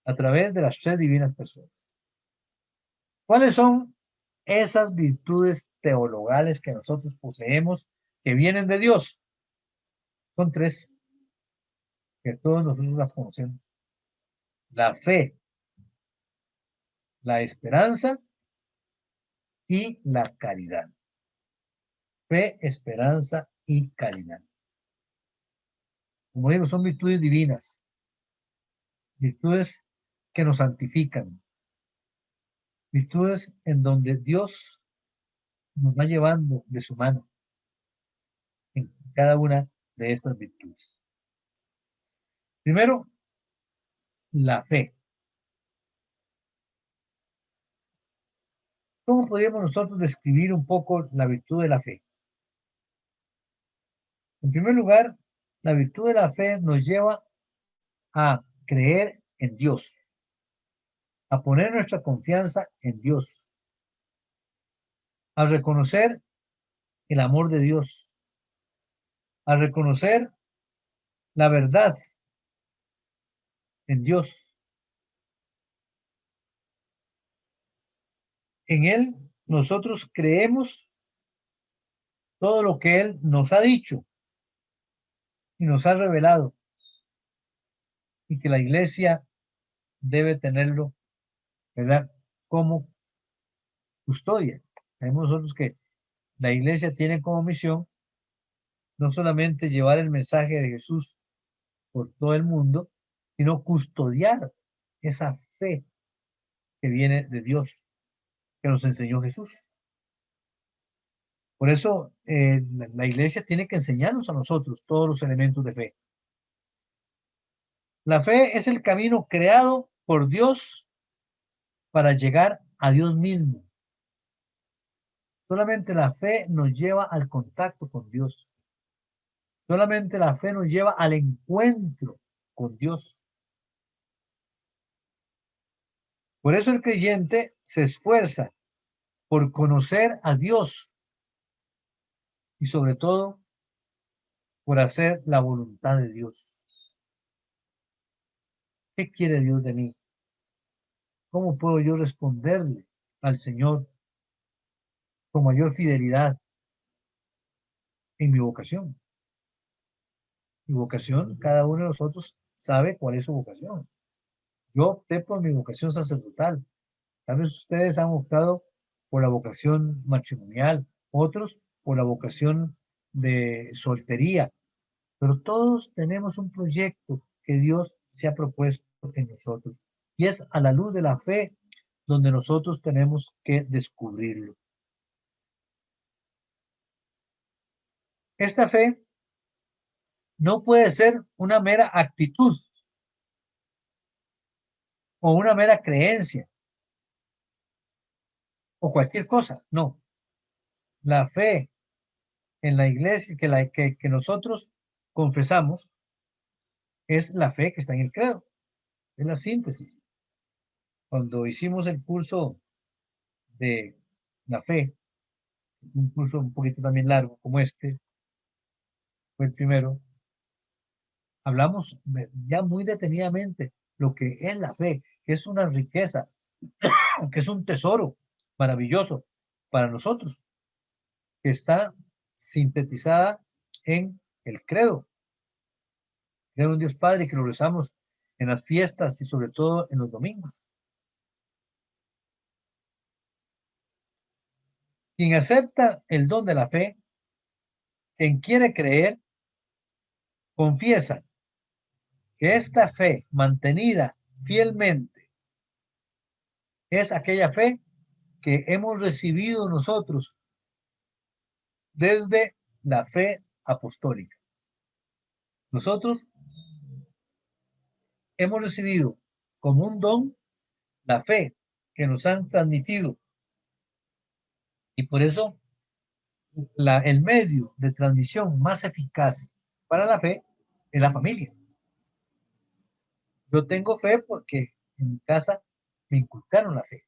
a través de las 3 divinas personas. ¿Cuáles son esas virtudes teologales que nosotros poseemos, que vienen de Dios? Son 3, que todos nosotros las conocemos. La fe, la esperanza y la caridad. Fe, esperanza y caridad. Como digo, son virtudes divinas, virtudes que nos santifican, virtudes en donde Dios nos va llevando de su mano en cada una de estas virtudes. Primero, la fe. ¿Cómo podríamos nosotros describir un poco la virtud de la fe? En primer lugar, la virtud de la fe nos lleva a creer en Dios, a poner nuestra confianza en Dios, a reconocer el amor de Dios, a reconocer la verdad en Dios. En Él nosotros creemos todo lo que Él nos ha dicho y nos ha revelado, y que la iglesia debe tenerlo, ¿verdad?, como custodia. Sabemos nosotros que la iglesia tiene como misión no solamente llevar el mensaje de Jesús por todo el mundo, sino custodiar esa fe que viene de Dios, que nos enseñó Jesús. Por eso la iglesia tiene que enseñarnos a nosotros todos los elementos de fe. La fe es el camino creado por Dios para llegar a Dios mismo. Solamente la fe nos lleva al contacto con Dios. Solamente la fe nos lleva al encuentro con Dios. Por eso el creyente se esfuerza por conocer a Dios y sobre todo por hacer la voluntad de Dios. ¿Qué quiere Dios de mí? ¿Cómo puedo yo responderle al Señor con mayor fidelidad en mi vocación? Mi vocación, cada uno de nosotros sabe cuál es su vocación. Yo opté por mi vocación sacerdotal. Tal vez ustedes han optado por la vocación matrimonial, otros por la vocación de soltería, pero todos tenemos un proyecto que Dios se ha propuesto en nosotros y es a la luz de la fe donde nosotros tenemos que descubrirlo. Esta fe no puede ser una mera actitud o una mera creencia o cualquier cosa, no. La fe en la iglesia que nosotros confesamos es la fe que está en el credo, es la síntesis. Cuando hicimos el curso de la fe, un curso un poquito también largo como este, fue el primero, hablamos ya muy detenidamente lo que es la fe, que es una riqueza, que es un tesoro maravilloso para nosotros, que está sintetizada en el credo. Creo en Dios Padre, que lo rezamos en las fiestas y sobre todo en los domingos. Quien acepta el don de la fe, quien quiere creer, confiesa que esta fe mantenida fielmente es aquella fe que hemos recibido nosotros desde la fe apostólica. Nosotros hemos recibido como un don la fe que nos han transmitido y por eso el medio de transmisión más eficaz para la fe es la familia. Yo tengo fe porque en mi casa me inculcaron la fe.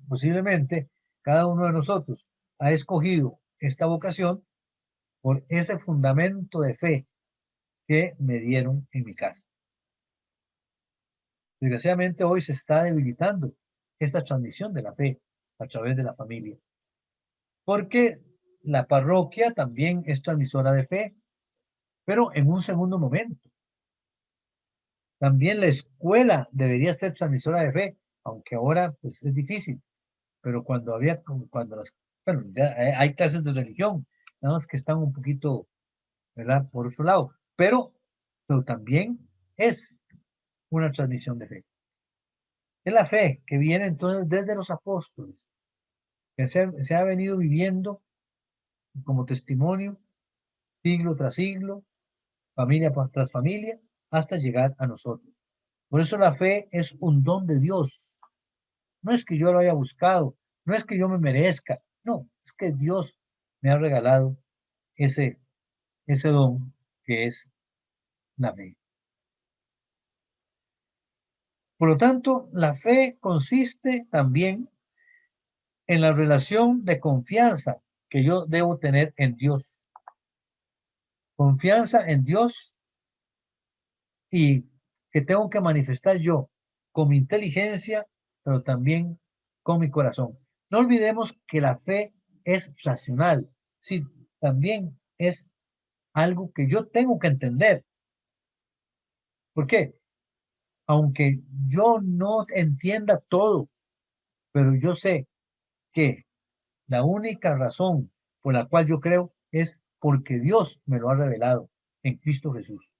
Posiblemente cada uno de nosotros ha escogido esta vocación por ese fundamento de fe que me dieron en mi casa. Desgraciadamente hoy se está debilitando esta transmisión de la fe a través de la familia, porque la parroquia también es transmisora de fe, pero en un segundo momento. También la escuela debería ser transmisora de fe, aunque ahora pues, es difícil, pero cuando bueno, ya hay clases de religión, nada más que están un poquito, ¿verdad? Por su lado, pero también es una transmisión de fe. Es la fe que viene entonces desde los apóstoles, que se ha venido viviendo como testimonio siglo tras siglo, familia tras familia, hasta llegar a nosotros. Por eso la fe es un don de Dios. No es que yo lo haya buscado, no es que yo me merezca, no, es que Dios me ha regalado ese don que es la fe. Por lo tanto, la fe consiste también en la relación de confianza que yo debo tener en Dios. Confianza en Dios y que tengo que manifestar yo con mi inteligencia, pero también con mi corazón. No olvidemos que la fe es racional, sí, también es algo que yo tengo que entender. ¿Por qué? Aunque yo no entienda todo, pero yo sé que la única razón por la cual yo creo es porque Dios me lo ha revelado en Cristo Jesús.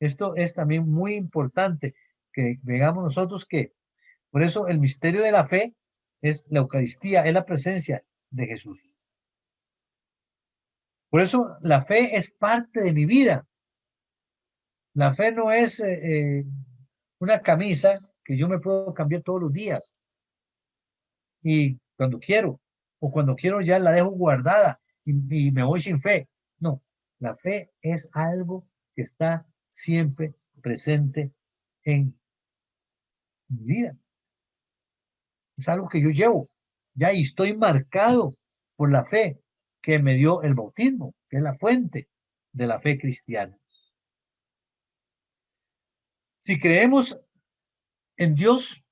Esto es también muy importante que veamos nosotros que por eso el misterio de la fe es la Eucaristía, es la presencia de Jesús. Por eso la fe es parte de mi vida. La fe no es una camisa que yo me puedo cambiar todos los días y cuando quiero, o cuando quiero ya la dejo guardada y me voy sin fe. No, la fe es algo que está siempre presente en mi vida. Es algo que yo llevo ya y estoy marcado por la fe que me dio el bautismo, que es la fuente de la fe cristiana. Si creemos en Dios,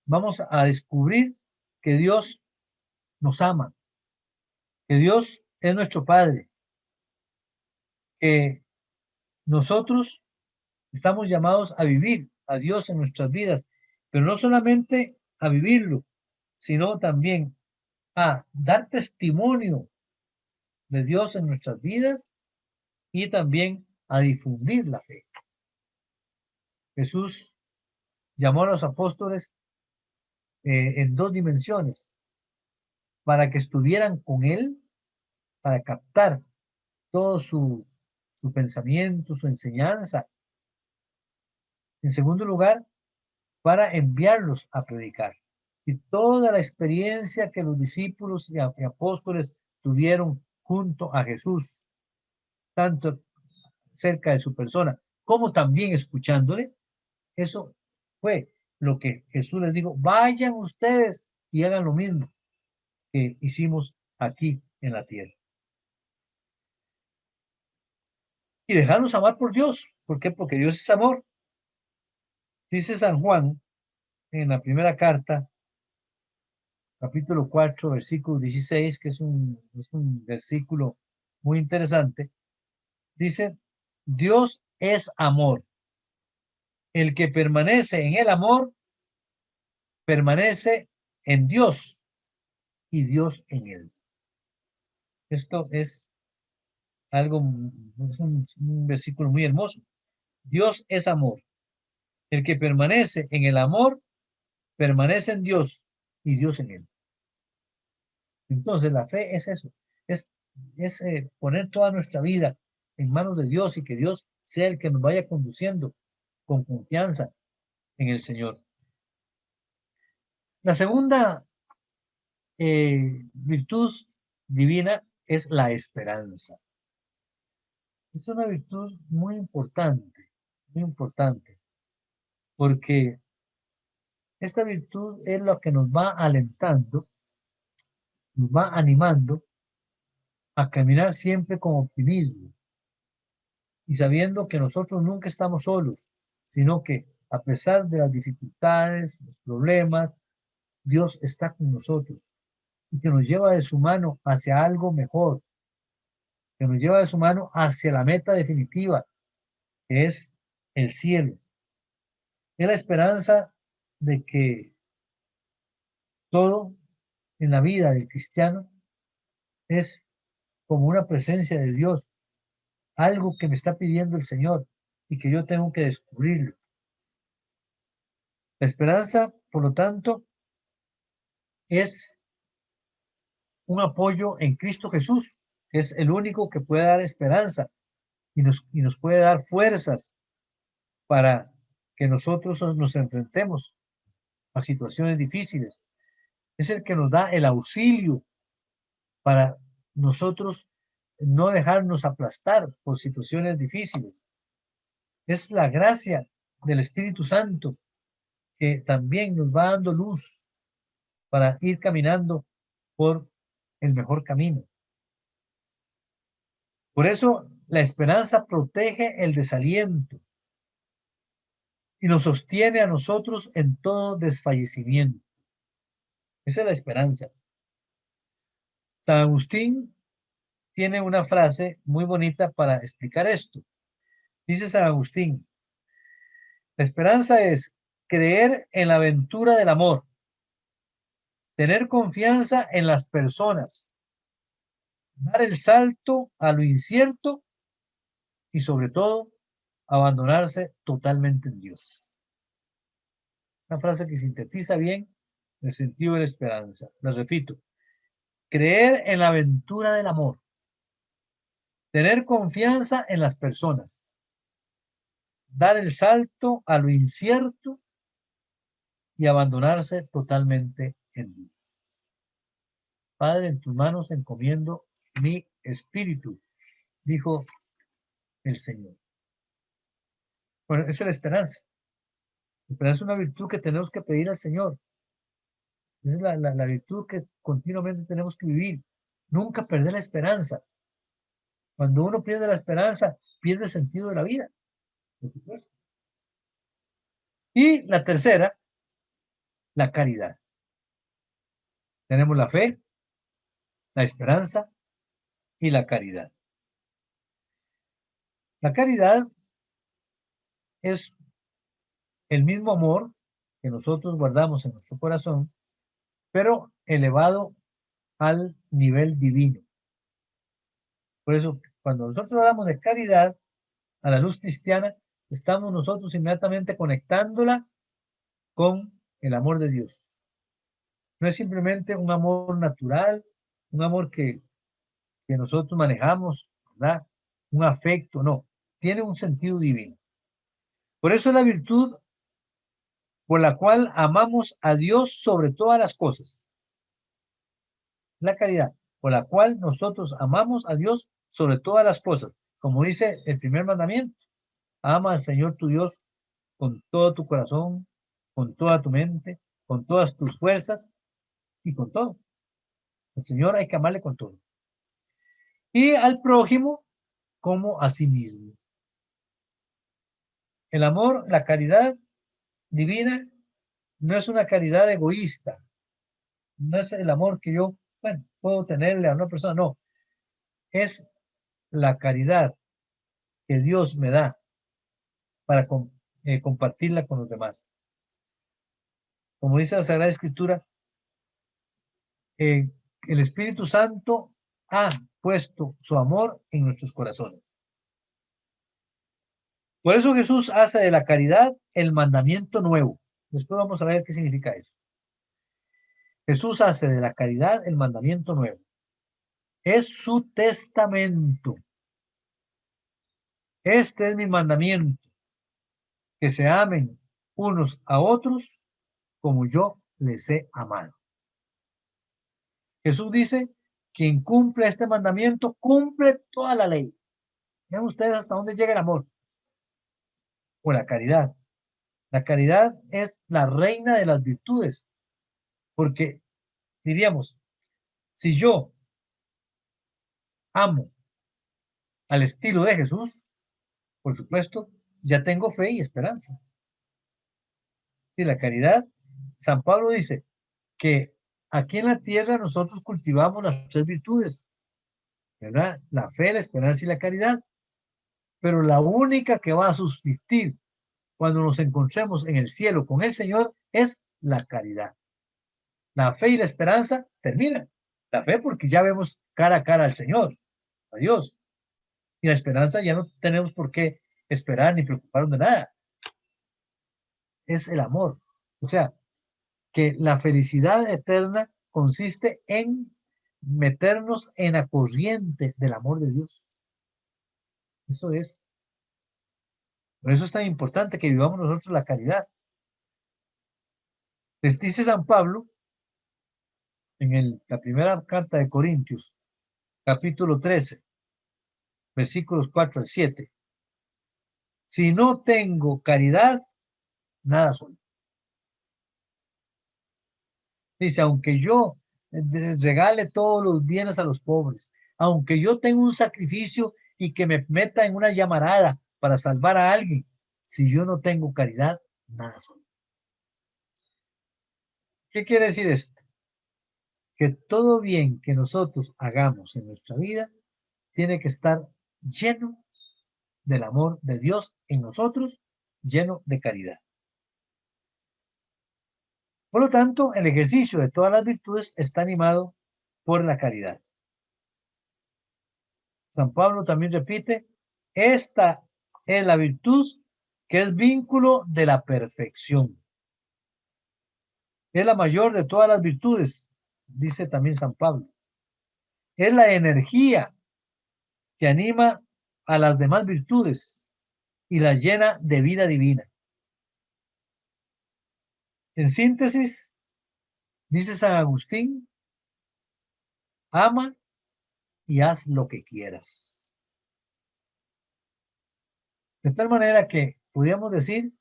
vamos a descubrir que Dios nos ama, que Dios es nuestro Padre, que nosotros estamos llamados a vivir a Dios en nuestras vidas, pero no solamente a vivirlo, sino también a dar testimonio de Dios en nuestras vidas y también a difundir la fe. Jesús llamó a los apóstoles en dos dimensiones, para que estuvieran con él, para captar todo su pensamiento, su enseñanza. En segundo lugar, para enviarlos a predicar. Y toda la experiencia que los discípulos y apóstoles tuvieron junto a Jesús, tanto cerca de su persona como también escuchándole, eso fue lo que Jesús les dijo: vayan ustedes y hagan lo mismo que hicimos aquí en la tierra. Y dejarnos amar por Dios. ¿Por qué? Porque Dios es amor. Dice San Juan en la primera carta, capítulo 4, versículo 16, que es un versículo muy interesante. Dice: Dios es amor. El que permanece en el amor, permanece en Dios y Dios en él. Esto es algo, es un versículo muy hermoso. Dios es amor. El que permanece en el amor, permanece en Dios y Dios en él. Entonces la fe es eso, es poner toda nuestra vida en manos de Dios y que Dios sea el que nos vaya conduciendo con confianza en el Señor. La segunda virtud divina es la esperanza. Es una virtud muy importante, porque esta virtud es lo que nos va alentando, nos va animando a caminar siempre con optimismo y sabiendo que nosotros nunca estamos solos, sino que a pesar de las dificultades, los problemas, Dios está con nosotros y que nos lleva de su mano hacia algo mejor, que nos lleva de su mano hacia la meta definitiva, que es el cielo. Es la esperanza de que todo en la vida del cristiano es como una presencia de Dios, algo que me está pidiendo el Señor y que yo tengo que descubrirlo. La esperanza, por lo tanto, es un apoyo en Cristo Jesús, que es el único que puede dar esperanza y nos puede dar fuerzas para que nosotros nos enfrentemos a situaciones difíciles. Es el que nos da el auxilio para nosotros no dejarnos aplastar por situaciones difíciles. Es la gracia del Espíritu Santo que también nos va dando luz para ir caminando por el mejor camino. Por eso la esperanza protege el desaliento y nos sostiene a nosotros en todo desfallecimiento. Esa es la esperanza. San Agustín tiene una frase muy bonita para explicar esto. Dice San Agustín: la esperanza es creer en la aventura del amor, tener confianza en las personas, dar el salto a lo incierto y sobre todo abandonarse totalmente en Dios. Una frase que sintetiza bien el sentido de la esperanza. Les repito: creer en la aventura del amor, tener confianza en las personas, dar el salto a lo incierto y abandonarse totalmente en Dios. Padre, en tus manos encomiendo mi espíritu, dijo el Señor. Bueno, esa es la esperanza. La esperanza es una virtud que tenemos que pedir al Señor. Esa es la virtud que continuamente tenemos que vivir. Nunca perder la esperanza. Cuando uno pierde la esperanza, pierde el sentido de la vida, por supuesto. Y la tercera, la caridad. Tenemos la fe, la esperanza y la caridad. La caridad es el mismo amor que nosotros guardamos en nuestro corazón, pero elevado al nivel divino. Por eso, cuando nosotros hablamos de caridad a la luz cristiana, estamos nosotros inmediatamente conectándola con el amor de Dios. No es simplemente un amor natural, un amor que nosotros manejamos, ¿verdad? Un afecto, no. Tiene un sentido divino. Por eso es la virtud por la cual amamos a Dios sobre todas las cosas. La caridad, por la cual nosotros amamos a Dios sobre todas las cosas. Como dice el primer mandamiento, ama al Señor tu Dios con todo tu corazón, con toda tu mente, con todas tus fuerzas y con todo. Al Señor hay que amarle con todo. Y al prójimo como a sí mismo. El amor, la caridad divina, no es una caridad egoísta. No es el amor que yo, bueno, puedo tenerle a una persona, no. Es la caridad que Dios me da para compartirla con los demás. Como dice la Sagrada Escritura, el Espíritu Santo ha puesto su amor en nuestros corazones. Por eso Jesús hace de la caridad el mandamiento nuevo. Después vamos a ver qué significa eso. Jesús hace de la caridad el mandamiento nuevo. Es su testamento. Este es mi mandamiento, que se amen unos a otros como yo les he amado. Jesús dice, quien cumple este mandamiento, cumple toda la ley. Vean ustedes hasta dónde llega el amor. O la caridad. La caridad es la reina de las virtudes. Porque diríamos, si yo amo al estilo de Jesús, por supuesto, ya tengo fe y esperanza. Si la caridad, San Pablo dice que aquí en la tierra nosotros cultivamos las tres virtudes, ¿verdad? La fe, la esperanza y la caridad. Pero la única que va a subsistir cuando nos encontremos en el cielo con el Señor es la caridad. La fe y la esperanza terminan. La fe porque ya vemos cara a cara al Señor, a Dios. Y la esperanza ya no tenemos por qué esperar ni preocuparnos de nada. Es el amor. O sea, que la felicidad eterna consiste en meternos en la corriente del amor de Dios. Eso es. Por eso es tan importante que vivamos nosotros la caridad. Les dice San Pablo en la primera carta de Corintios, capítulo 13, versículos 4 al 7. Si no tengo caridad, nada soy. Dice, aunque yo regale todos los bienes a los pobres, aunque yo tenga un sacrificio y que me meta en una llamarada para salvar a alguien, si yo no tengo caridad, nada soy. ¿Qué quiere decir esto? Que todo bien que nosotros hagamos en nuestra vida tiene que estar lleno del amor de Dios en nosotros, lleno de caridad. Por lo tanto, el ejercicio de todas las virtudes está animado por la caridad. San Pablo también repite, esta es la virtud que es vínculo de la perfección. Es la mayor de todas las virtudes, dice también San Pablo. Es la energía que anima a las demás virtudes y las llena de vida divina. En síntesis, dice San Agustín, ama y haz lo que quieras. De tal manera que podríamos decir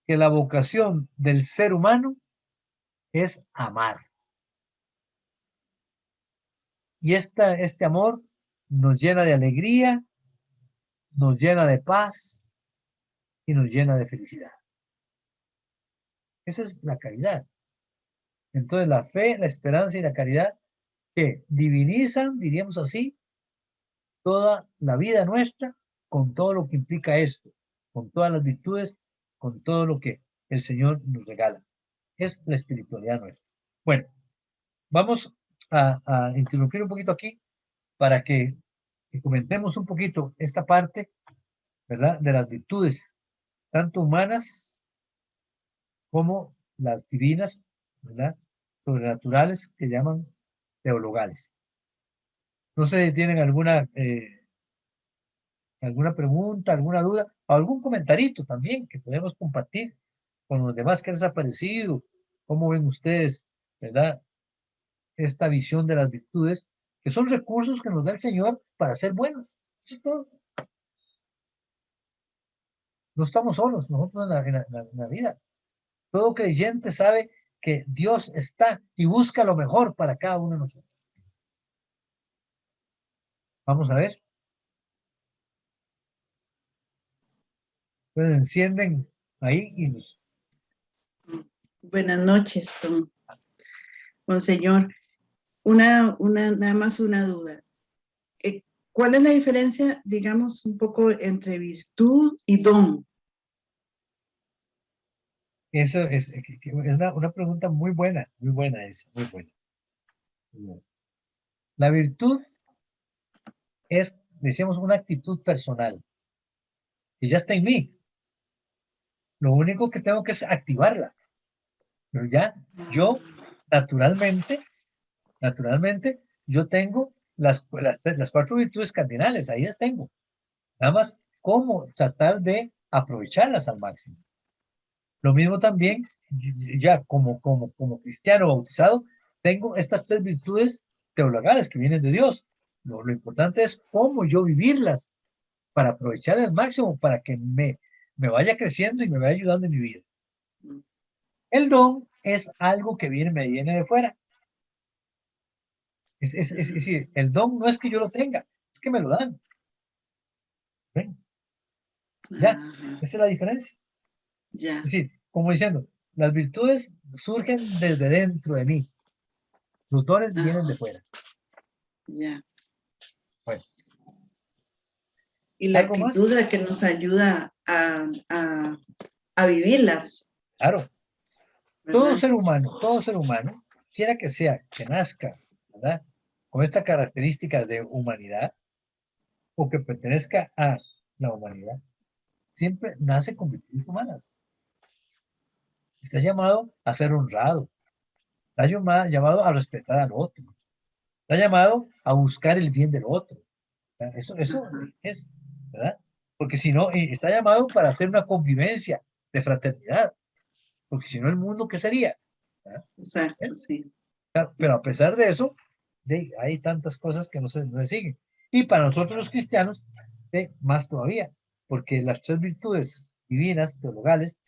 que la vocación del ser humano es amar. Y este amor nos llena de alegría, nos llena de paz y nos llena de felicidad. Esa es la caridad. Entonces la fe, la esperanza y la caridad que divinizan, diríamos así, toda la vida nuestra con todo lo que implica esto, con todas las virtudes, con todo lo que el Señor nos regala. Es la espiritualidad nuestra. Bueno, vamos a interrumpir un poquito aquí para que comentemos un poquito esta parte, ¿verdad? De las virtudes, tanto humanas como las divinas, ¿verdad? Sobrenaturales que llaman teologales. No sé si tienen alguna pregunta, alguna duda, o algún comentarito también que podemos compartir con los demás que han desaparecido. ¿Cómo ven ustedes, verdad? Esta visión de las virtudes, que son recursos que nos da el Señor para ser buenos. Eso es todo. No estamos solos nosotros en la vida. Todo creyente sabe que Dios está y busca lo mejor para cada uno de nosotros. Vamos a ver. Pues encienden ahí y nos... Buenas noches, Monseñor. Nada más una duda. ¿Cuál es la diferencia, digamos, un poco entre virtud y don? Eso es una pregunta muy buena esa, muy buena. La virtud es, decíamos, una actitud personal, que ya está en mí. Lo único que tengo que es activarla. Pero ya, yo, naturalmente, yo tengo las 4 virtudes cardinales, ahí las tengo. Nada más, cómo tratar de aprovecharlas al máximo. Lo mismo también, ya como cristiano bautizado, tengo estas 3 virtudes teologales que vienen de Dios. Lo importante es cómo yo vivirlas para aprovecharlas al máximo, para que me vaya creciendo y me vaya ayudando en mi vida. El don es algo que me viene de fuera. Es decir, el don no es que yo lo tenga, es que me lo dan. ¿Ven? Ya, esa es la diferencia. Ya. Es decir, como diciendo, las virtudes surgen desde dentro de mí. Los dones vienen de fuera. Ya. Bueno. Y la ¿Algo más? actitud que nos ayuda a vivirlas. Claro. ¿Verdad? Todo ser humano, quiera que sea, que nazca, ¿verdad? Con esta característica de humanidad o que pertenezca a la humanidad, siempre nace con virtudes humanas. Está llamado a ser honrado, está llamado a respetar al otro, está llamado a buscar el bien del otro. Eso es, ¿verdad? Porque si no, está llamado para hacer una convivencia de fraternidad, porque si no, el mundo, ¿qué sería? ¿Verdad? Exacto, sí. Pero a pesar de eso, hay tantas cosas que no se siguen. Y para nosotros los cristianos, más todavía, porque las 3 virtudes divinas, teologales,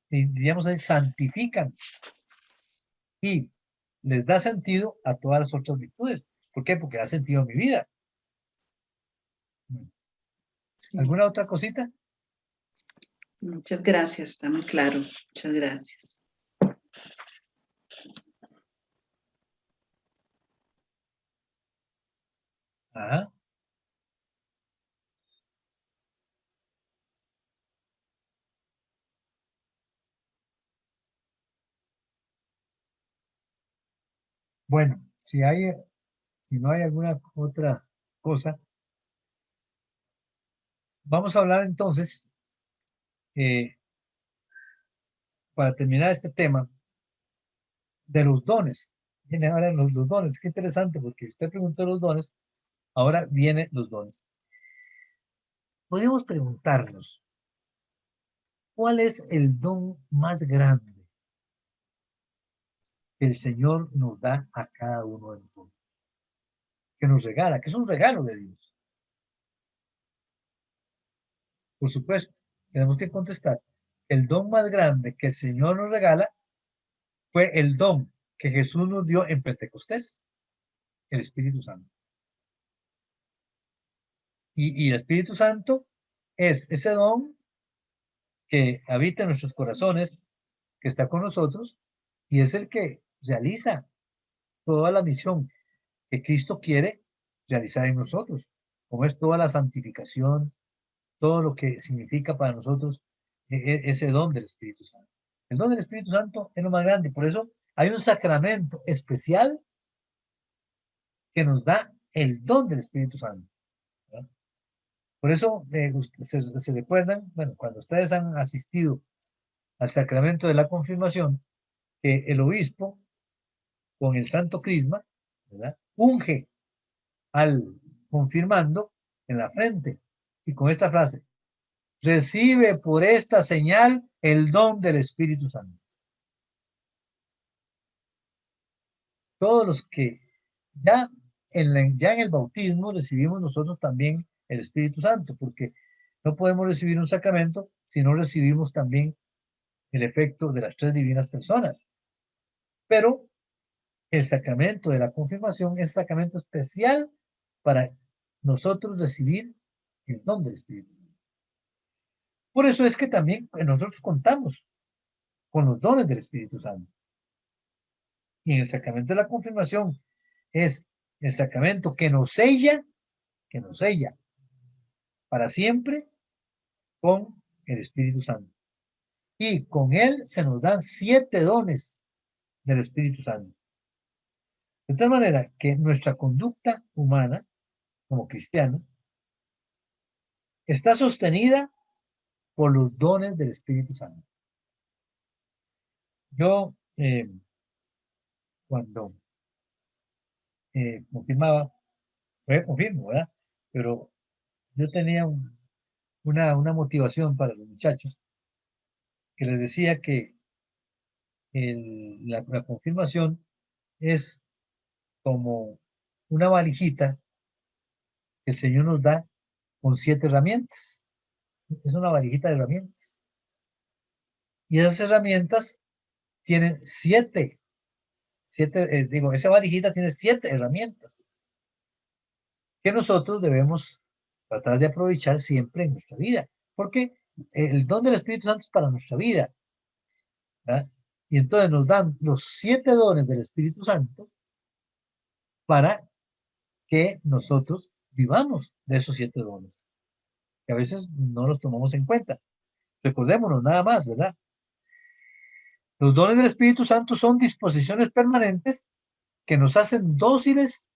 diríamos, santifican y les da sentido a todas las otras virtudes. ¿Por qué? Porque da sentido a mi vida. Sí. ¿Alguna otra cosita? Muchas gracias, está muy claro. Muchas gracias. Ajá. Bueno, si no hay alguna otra cosa, vamos a hablar entonces, para terminar este tema, de los dones. Vienen ahora los dones. Qué interesante, porque usted preguntó los dones, ahora vienen los dones. Podemos preguntarnos, ¿cuál es el don más grande que el Señor nos da a cada uno de nosotros? Que nos regala, que es un regalo de Dios. Por supuesto, tenemos que contestar. El don más grande que el Señor nos regala fue el don que Jesús nos dio en Pentecostés, el Espíritu Santo. Y el Espíritu Santo es ese don que habita en nuestros corazones, que está con nosotros, y es el que realiza toda la misión que Cristo quiere realizar en nosotros, como es toda la santificación, todo lo que significa para nosotros ese don del Espíritu Santo. El don del Espíritu Santo es lo más grande, por eso hay un sacramento especial que nos da el don del Espíritu Santo, ¿verdad? Por eso se recuerdan, bueno, cuando ustedes han asistido al sacramento de la confirmación, que el obispo, con el santo crisma, ¿verdad?, unge al confirmando en la frente, y con esta frase: recibe por esta señal el don del Espíritu Santo. Todos los que ya ya en el bautismo recibimos nosotros también el Espíritu Santo, porque no podemos recibir un sacramento si no recibimos también el efecto de las tres divinas personas. Pero el sacramento de la confirmación es sacramento especial para nosotros recibir el don del Espíritu. Por eso es que también nosotros contamos con los dones del Espíritu Santo. Y en el sacramento de la confirmación es el sacramento que nos sella para siempre con el Espíritu Santo. Y con él se nos dan 7 dones del Espíritu Santo. De tal manera que nuestra conducta humana, como cristiano, está sostenida por los dones del Espíritu Santo. Yo, cuando confirmaba, confirmo, ¿verdad? Pero yo tenía una motivación para los muchachos que les decía que la confirmación es como una valijita que el Señor nos da con 7 herramientas. Es una valijita de herramientas. Y esas herramientas tienen 7, esa valijita tiene 7 herramientas que nosotros debemos tratar de aprovechar siempre en nuestra vida, porque el don del Espíritu Santo es para nuestra vida, ¿verdad? Y entonces nos dan los 7 dones del Espíritu Santo para que nosotros vivamos de esos 7 dones, que a veces no los tomamos en cuenta. Recordémonos nada más, ¿verdad? Los dones del Espíritu Santo son disposiciones permanentes que nos hacen dóciles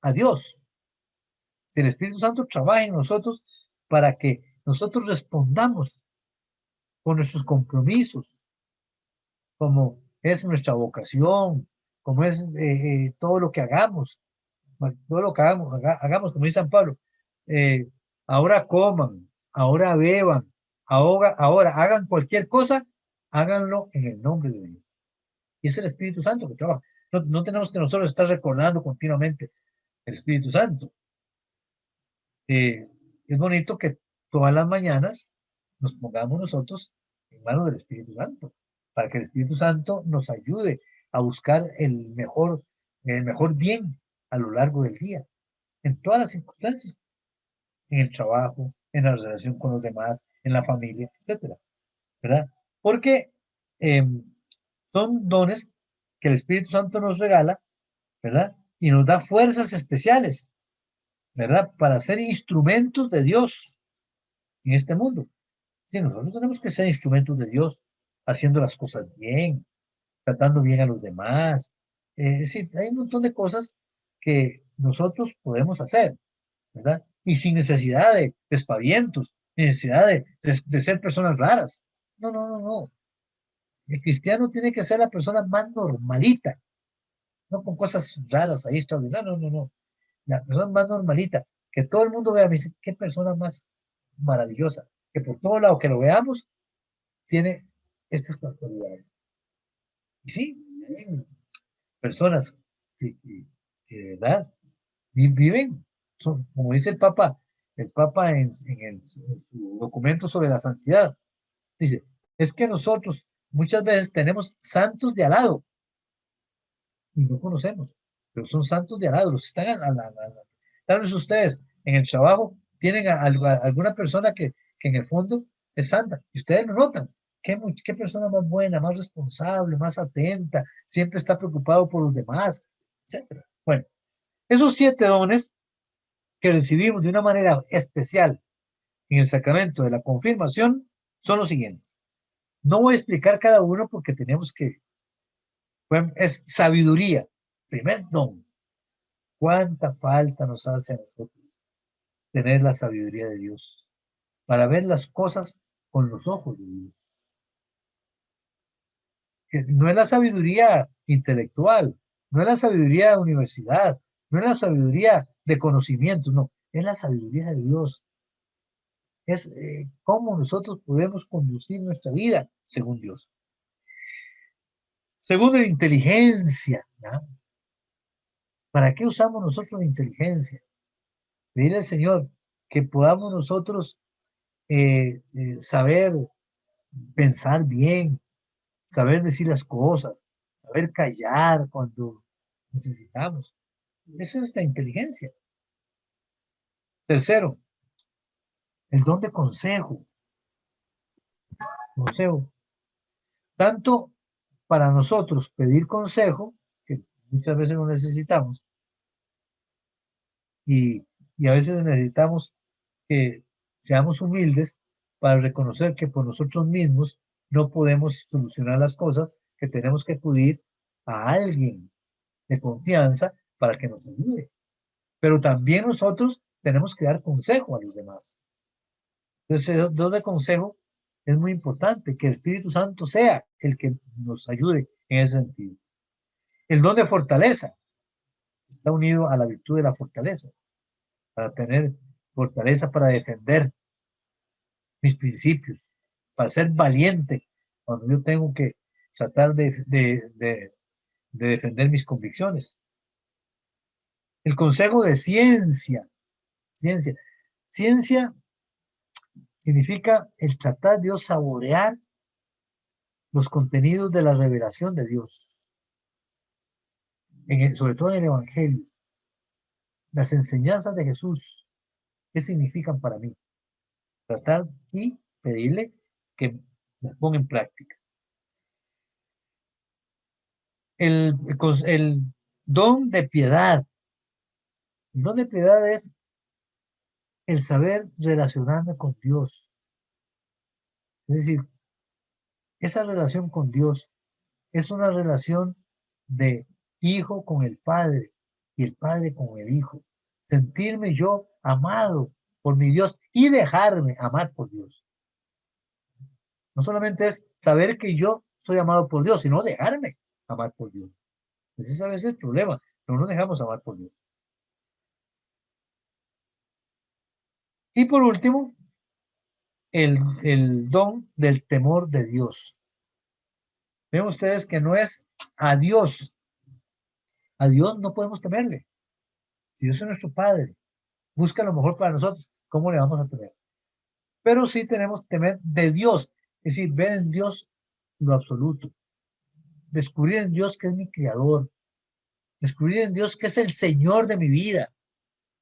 a Dios. Si el Espíritu Santo trabaja en nosotros para que nosotros respondamos con nuestros compromisos, como es nuestra vocación, como es todo lo que hagamos, todo lo que hagamos, como dice San Pablo, ahora coman, ahora beban, ahora hagan cualquier cosa, háganlo en el nombre de Dios. Y es el Espíritu Santo que trabaja. No tenemos que nosotros estar recordando continuamente el Espíritu Santo. Es bonito que todas las mañanas nos pongamos nosotros en manos del Espíritu Santo, para que el Espíritu Santo nos ayude a buscar el mejor bien a lo largo del día, en todas las circunstancias, en el trabajo, en la relación con los demás, en la familia, etcétera, ¿verdad? Porque son dones que el Espíritu Santo nos regala, ¿verdad? Y nos da fuerzas especiales, ¿verdad? Para ser instrumentos de Dios en este mundo. Sí, nosotros tenemos que ser instrumentos de Dios, haciendo las cosas bien, tratando bien a los demás. Sí, hay un montón de cosas que nosotros podemos hacer, ¿verdad? Y sin necesidad de despavientos, necesidad de ser personas raras. No, no, no, no. El cristiano tiene que ser la persona más normalita, no con cosas raras ahí, extraordinarias, no, no, no. La persona más normalita, que todo el mundo vea, me dice, qué persona más maravillosa, que por todo lado que lo veamos, tiene estas cualidades. Y sí, hay personas que de verdad viven, son, como dice el Papa en su documento sobre la santidad, dice, es que nosotros muchas veces tenemos santos de al lado y no conocemos, pero son santos de al lado, los que están tal vez ustedes en el trabajo tienen a alguna persona que en el fondo es santa y ustedes lo notan. Qué persona más buena, más responsable, más atenta, siempre está preocupado por los demás, etcétera. Bueno, esos 7 dones que recibimos de una manera especial en el sacramento de la confirmación son los siguientes. No voy a explicar cada uno porque tenemos que... Bueno, es sabiduría, primer don. ¿Cuánta falta nos hace a nosotros tener la sabiduría de Dios para ver las cosas con los ojos de Dios? Que no es la sabiduría intelectual, no es la sabiduría de universidad, no es la sabiduría de conocimiento, no, es la sabiduría de Dios. Es cómo nosotros podemos conducir nuestra vida según Dios. Segundo, la inteligencia. ¿No? ¿Para qué usamos nosotros la inteligencia? Pedirle al Señor que podamos nosotros saber pensar bien, saber decir las cosas, saber callar cuando necesitamos. Esa es la inteligencia. Tercero, el don de consejo. Consejo. Tanto para nosotros pedir consejo, que muchas veces lo necesitamos, y a veces necesitamos que seamos humildes para reconocer que por nosotros mismos no podemos solucionar las cosas, que tenemos que acudir a alguien de confianza para que nos ayude. Pero también nosotros tenemos que dar consejo a los demás. Entonces, el don de consejo es muy importante, que el Espíritu Santo sea el que nos ayude en ese sentido. El don de fortaleza está unido a la virtud de la fortaleza, para tener fortaleza para defender mis principios, para ser valiente cuando yo tengo que tratar de defender mis convicciones. El consejo de ciencia. Ciencia significa el tratar de saborear los contenidos de la revelación de Dios, sobre todo en el Evangelio, las enseñanzas de Jesús, ¿qué significan para mí? Tratar y pedirle que las ponga en práctica. El don de piedad. El don de piedad es el saber relacionarme con Dios. Es decir, esa relación con Dios es una relación de hijo con el Padre y el Padre con el Hijo. Sentirme yo amado por mi Dios y dejarme amar por Dios. No solamente es saber que yo soy amado por Dios, sino dejarme amar por Dios. Ese es a veces el problema, no nos dejamos amar por Dios. Y por último, el don del temor de Dios. Ven ustedes que no es a Dios no podemos temerle. Dios es nuestro Padre, busca lo mejor para nosotros, ¿cómo le vamos a temer? Pero sí tenemos que temer de Dios, es decir, ver en Dios lo absoluto, descubrir en Dios que es mi creador, descubrir en Dios que es el Señor de mi vida,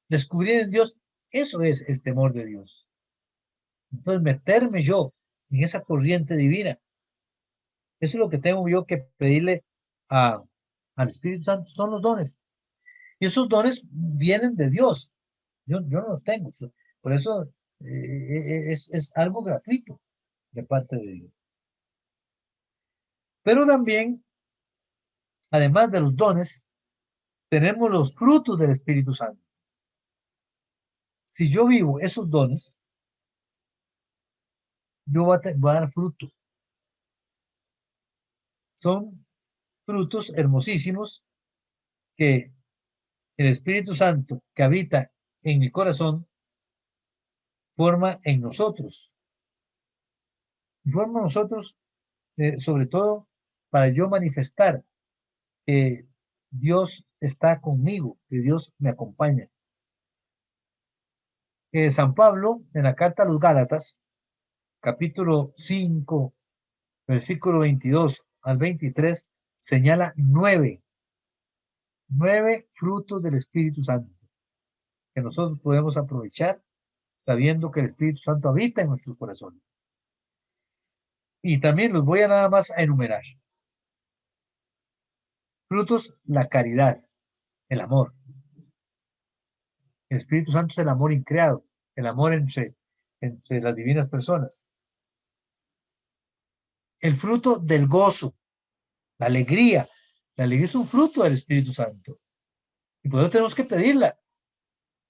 descubrir en Dios, eso es el temor de Dios. Entonces meterme yo en esa corriente divina, eso es lo que tengo yo que pedirle al Espíritu Santo, son los dones. Y esos dones vienen de Dios. Yo no los tengo. Por eso es algo gratuito de parte de Dios. Pero también, además de los dones, tenemos los frutos del Espíritu Santo. Si yo vivo esos dones, yo voy a dar fruto. Son frutos hermosísimos que el Espíritu Santo que habita en el corazón forma en nosotros. Y forma en nosotros, sobre todo, para yo manifestar que Dios está conmigo, que Dios me acompaña. San Pablo, en la carta a los Gálatas, capítulo 5, versículo 22 al 23, señala nueve frutos del Espíritu Santo que nosotros podemos aprovechar sabiendo que el Espíritu Santo habita en nuestros corazones. Y también los voy a nada más a enumerar. Frutos, la caridad, el amor. El Espíritu Santo es el amor increado, el amor entre las divinas personas. El fruto del gozo, la alegría. La alegría es un fruto del Espíritu Santo. Y por eso tenemos que pedirla.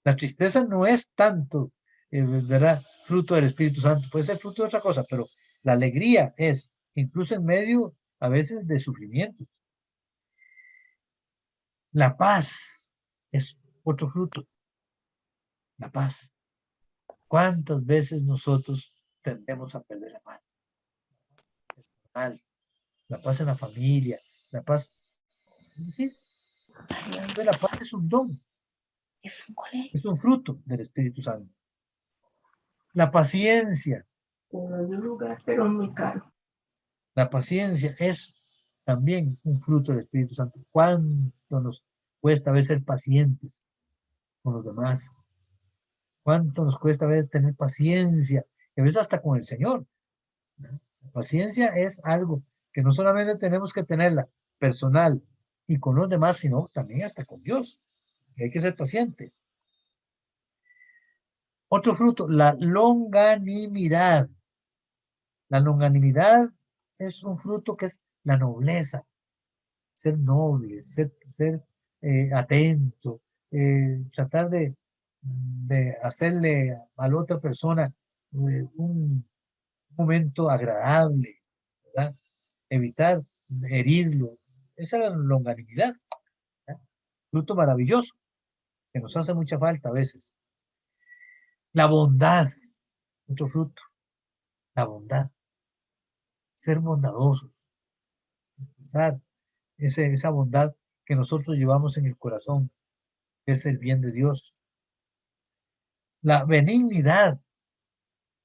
La tristeza no es tanto, ¿verdad?, fruto del Espíritu Santo. Puede ser fruto de otra cosa, pero la alegría es, incluso en medio, a veces, de sufrimientos. La paz es otro fruto. La paz. ¿Cuántas veces nosotros tendemos a perder la paz? La paz en la familia, la paz. Es decir, la paz es un don, es un fruto del Espíritu Santo. La paciencia. Pero muy caro. La paciencia es también un fruto del Espíritu Santo. ¿Cuánto nos cuesta a veces ser pacientes con los demás? ¿Cuánto nos cuesta a veces tener paciencia? Y a veces hasta con el Señor. La paciencia es algo que no solamente tenemos que tenerla personal y con los demás, sino también hasta con Dios. Y hay que ser paciente. Otro fruto, la longanimidad. La longanimidad es un fruto que es la nobleza, ser noble, ser atento, tratar de hacerle a la otra persona un momento agradable, ¿verdad? Evitar herirlo. Esa es la longanimidad, ¿verdad? Fruto maravilloso que nos hace mucha falta a veces. La bondad, otro fruto, la bondad, ser bondadosos, pensar esa bondad que nosotros llevamos en el corazón, que es el bien de Dios. La benignidad,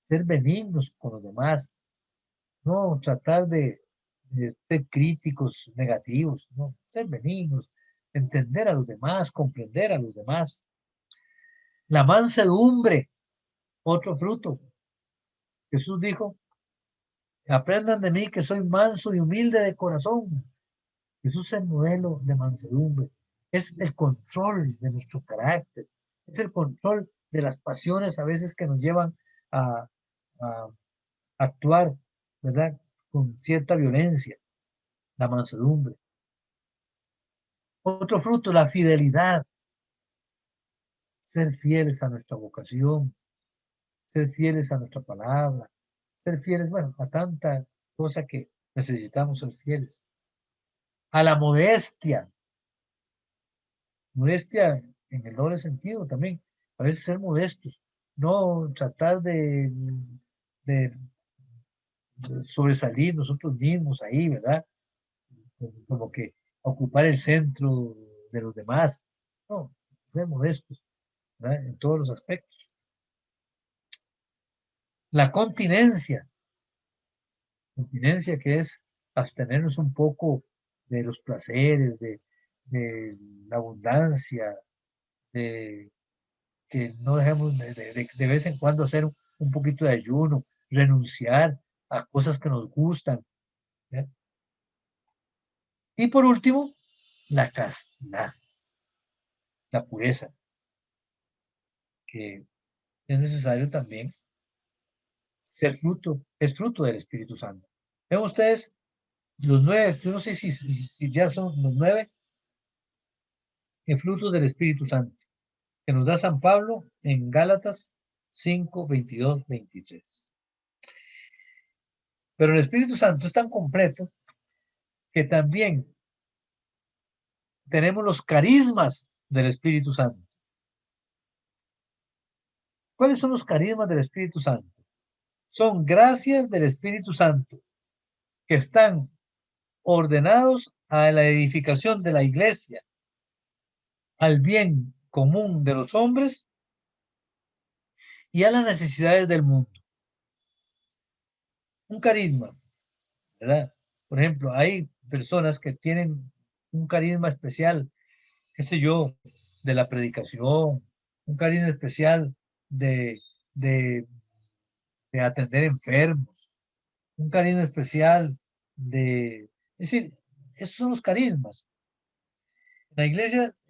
ser benignos con los demás, no tratar de ser críticos negativos, no, ser benignos, entender a los demás, comprender a los demás. La mansedumbre, otro fruto. Jesús dijo, aprendan de mí que soy manso y humilde de corazón. Jesús es el modelo de mansedumbre. Es el control de nuestro carácter. Es el control de las pasiones a veces que nos llevan a actuar, ¿verdad?, con cierta violencia. La mansedumbre. Otro fruto, la fidelidad. Ser fieles a nuestra vocación, ser fieles a nuestra palabra, ser fieles, bueno, a tanta cosa que necesitamos ser fieles. A la modestia. Modestia en el doble sentido también. A veces ser modestos, no tratar de sobresalir nosotros mismos ahí, ¿verdad? Como que ocupar el centro de los demás. No, ser modestos, ¿verdad?, en todos los aspectos. La continencia que es abstenernos un poco de los placeres, de la abundancia, de que no dejemos de vez en cuando hacer un poquito de ayuno, renunciar a cosas que nos gustan, ¿verdad? Y por último, la castidad, la pureza, que es necesario también ser fruto, es fruto del Espíritu Santo. Ven ustedes los 9, yo no sé si ya son los 9 frutos del Espíritu Santo que nos da San Pablo en Gálatas 5, 22, 23. Pero el Espíritu Santo es tan completo que también tenemos los carismas del Espíritu Santo. ¿Cuáles son los carismas del Espíritu Santo? Son gracias del Espíritu Santo que están ordenados a la edificación de la iglesia, al bien común de los hombres y a las necesidades del mundo. Un carisma, ¿verdad? Por ejemplo, hay personas que tienen un carisma especial, qué sé yo, de la predicación, un carisma especial de, de, de atender enfermos, un carisma especial es decir, esos son los carismas. En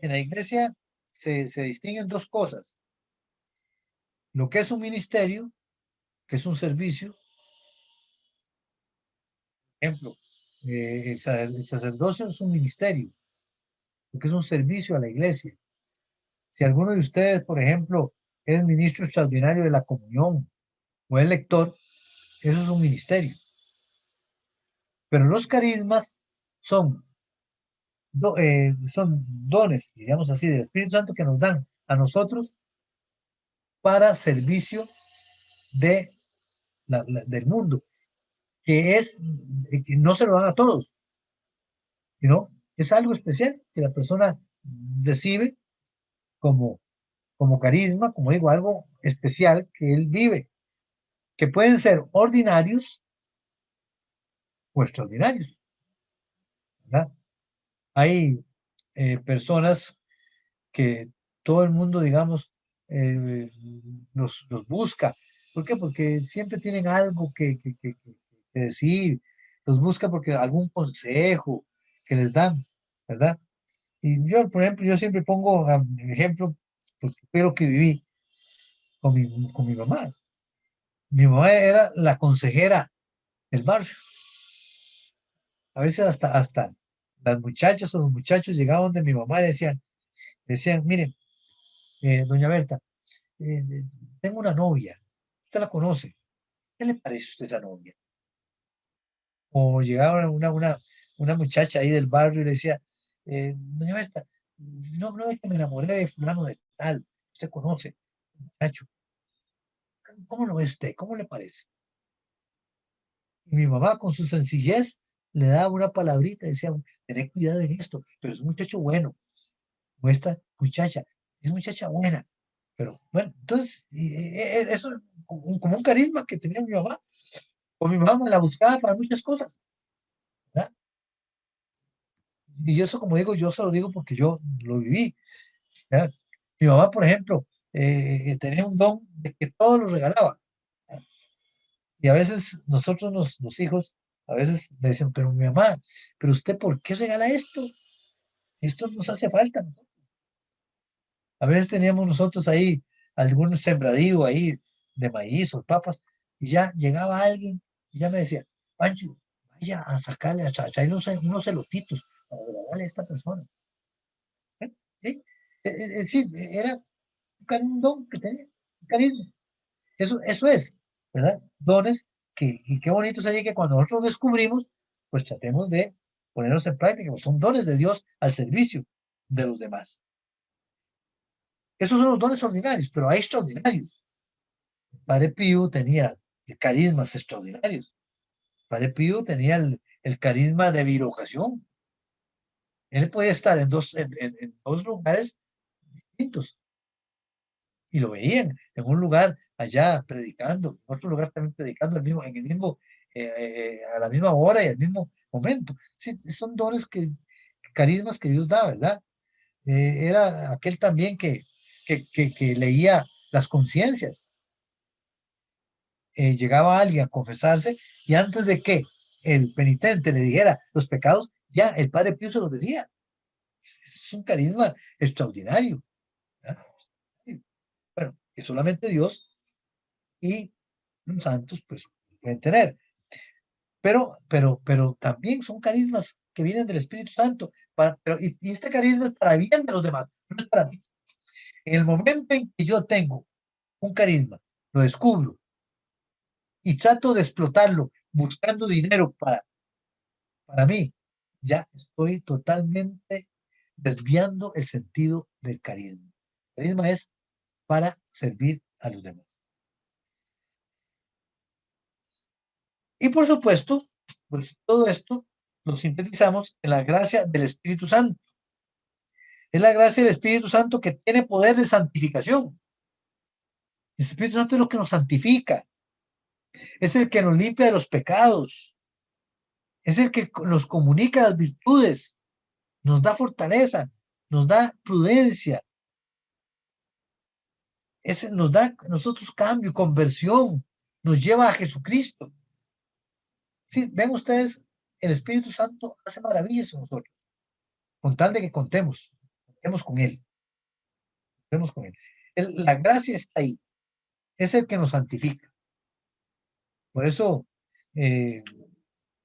la iglesia se distinguen dos cosas: lo que es un ministerio, que es un servicio. Por ejemplo, el sacerdocio es un ministerio, porque es un servicio a la iglesia. Si alguno de ustedes, por ejemplo, es ministro extraordinario de la comunión o es lector, eso es un ministerio. Pero los carismas son, son dones, digamos así, del Espíritu Santo que nos dan a nosotros para servicio de del mundo, que no se lo dan a todos, sino es algo especial que la persona recibe como, como carisma, como digo, algo especial que él vive, que pueden ser ordinarios o extraordinarios, ¿verdad? Hay personas que todo el mundo, digamos, los busca. ¿Por qué? Porque siempre tienen algo que decir, los busca porque algún consejo que les dan, ¿verdad? Y yo, por ejemplo, yo siempre pongo el ejemplo, porque creo que viví con mi mamá. Mi mamá era la consejera del barrio. A veces hasta las muchachas o los muchachos llegaban de mi mamá y decían, miren, doña Berta, tengo una novia, usted la conoce, ¿qué le parece a usted esa novia? O llegaba una muchacha ahí del barrio y le decía, doña Berta, no es que me enamoré de fulano de tal, usted conoce, muchacho, ¿cómo lo ve usted? ¿Cómo le parece? Y mi mamá con su sencillez le daba una palabrita, decía, tened cuidado en esto, pero es un muchacho bueno, o esta muchacha, es muchacha buena, pero bueno, entonces, eso como un carisma que tenía mi mamá, o mi mamá me la buscaba para muchas cosas, ¿verdad? Y eso, como digo, yo se lo digo porque yo lo viví, ¿verdad? Mi mamá, por ejemplo, tenía un don de que todo lo regalaba, ¿verdad? Y a veces nosotros, los hijos, a veces le dicen, pero mi mamá, pero usted, ¿por qué regala esto? Esto nos hace falta, ¿no? A veces teníamos nosotros ahí algún sembradío ahí de maíz o papas, y ya llegaba alguien y ya me decía, Pancho, vaya a sacarle, a traerle unos elotitos para regalarle a esta persona. ¿Eh? ¿Sí? Es decir, era un don que tenía, un carisma. Eso es, ¿verdad? Dones y qué bonito sería que cuando nosotros descubrimos, pues tratemos de ponerlos en práctica, pues son dones de Dios al servicio de los demás. Esos son los dones ordinarios, pero hay extraordinarios. Padre Pío tenía carismas extraordinarios. Padre Pío tenía el carisma de bilocación. Él podía estar en dos lugares distintos y lo veían en un lugar allá predicando, en otro lugar también predicando a la misma hora y al mismo momento. Sí, son dones carismas que Dios da, ¿verdad? Era aquel también que leía las conciencias. Llegaba alguien a confesarse y antes de que el penitente le dijera los pecados, ya el Padre Pío se los decía. Es un carisma extraordinario, ¿verdad? Bueno, que solamente Dios y los santos pues pueden tener. Pero también son carismas que vienen del Espíritu Santo. Y este carisma es para bien de los demás, no es para mí. En el momento en que yo tengo un carisma, lo descubro y trato de explotarlo buscando dinero para mí, ya estoy totalmente desviando el sentido del carisma. El carisma es para servir a los demás. Y por supuesto, pues todo esto lo sintetizamos en la gracia del Espíritu Santo. Es la gracia del Espíritu Santo que tiene poder de santificación. El Espíritu Santo es lo que nos santifica. Es el que nos limpia de los pecados. Es el que nos comunica las virtudes. Nos da fortaleza. Nos da prudencia. Nos da a nosotros cambio, conversión. Nos lleva a Jesucristo. Sí, ven ustedes, el Espíritu Santo hace maravillas en nosotros. Con tal de que contemos con Él. Contemos con Él. La gracia está ahí. Es el que nos santifica. Por eso,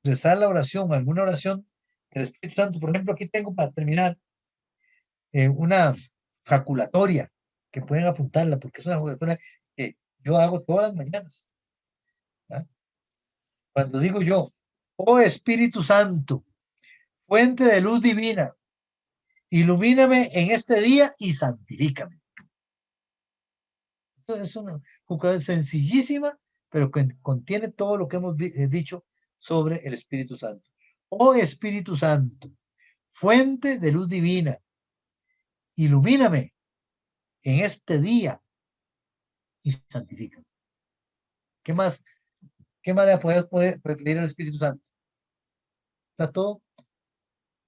rezar la oración, alguna oración del Espíritu Santo. Por ejemplo, aquí tengo para terminar una jaculatoria que pueden apuntarla, porque es una jaculatoria que yo hago todas las mañanas. ¿Ah? Cuando digo yo, oh Espíritu Santo, fuente de luz divina, ilumíname en este día y santifícame. Esto es una jaculatoria sencillísima, pero que contiene todo lo que hemos dicho sobre el Espíritu Santo. Oh Espíritu Santo, fuente de luz divina, ilumíname en este día y santifícame. ¿Qué más le puede pedir al Espíritu Santo? Está todo.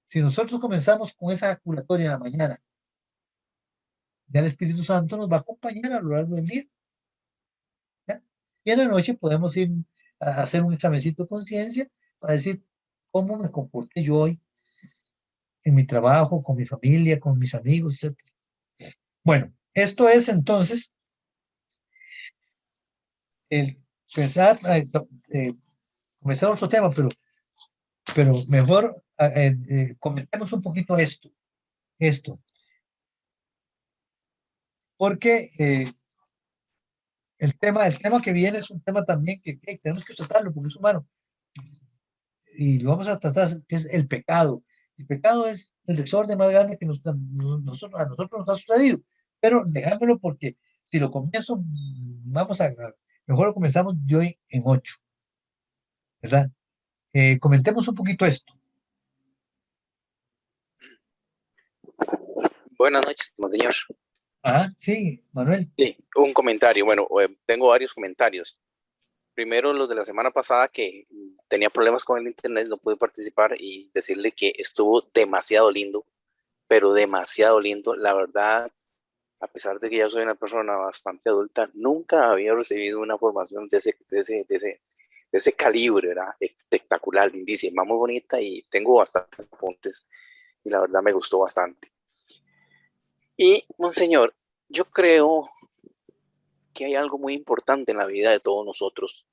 Si nosotros comenzamos con esa jaculatoria en la mañana, ya el Espíritu Santo nos va a acompañar a lo largo del día. ¿Ya? Y en la noche podemos ir a hacer un examencito de conciencia para decir cómo me comporté yo hoy en mi trabajo, con mi familia, con mis amigos, etc. Bueno, esto es entonces el pensar, comenzar otro tema, pero mejor comentemos un poquito esto, porque el tema que viene es un tema también que tenemos que tratarlo porque es humano y lo vamos a tratar, que es el pecado. El pecado es el desorden más grande que a nosotros nos ha sucedido, pero dejámoslo porque si lo comienzo, mejor lo comenzamos de hoy en 8, ¿verdad? Comentemos un poquito esto. Buenas noches, monseñor. Sí, Manuel. Sí, un comentario. Bueno, tengo varios comentarios. Primero, los de la semana pasada, que tenía problemas con el internet, no pude participar, y decirle que estuvo demasiado lindo, pero demasiado lindo. La verdad, a pesar de que ya soy una persona bastante adulta, nunca había recibido una formación de ese calibre. Era espectacular, lindísima, muy bonita, y tengo bastantes apuntes y la verdad me gustó bastante. Y, monseñor, yo creo que hay algo muy importante en la vida de todos nosotros.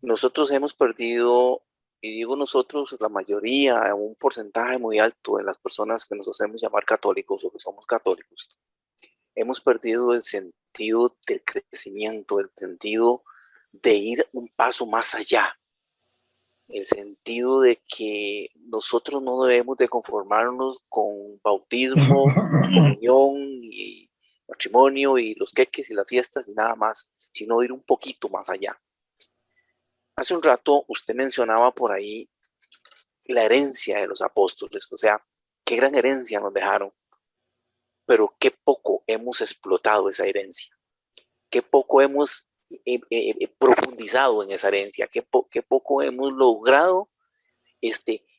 Nosotros hemos perdido, y digo nosotros, la mayoría, un porcentaje muy alto de las personas que nos hacemos llamar católicos o que somos católicos, hemos perdido el sentido del crecimiento, el sentido de ir un paso más allá, el sentido de que nosotros no debemos de conformarnos con bautismo, comunión y matrimonio y los queques y las fiestas y nada más, sino ir un poquito más allá. Hace un rato usted mencionaba por ahí la herencia de los apóstoles, o sea, qué gran herencia nos dejaron, pero qué poco hemos explotado esa herencia, qué poco hemos profundizado en esa herencia, qué poco hemos logrado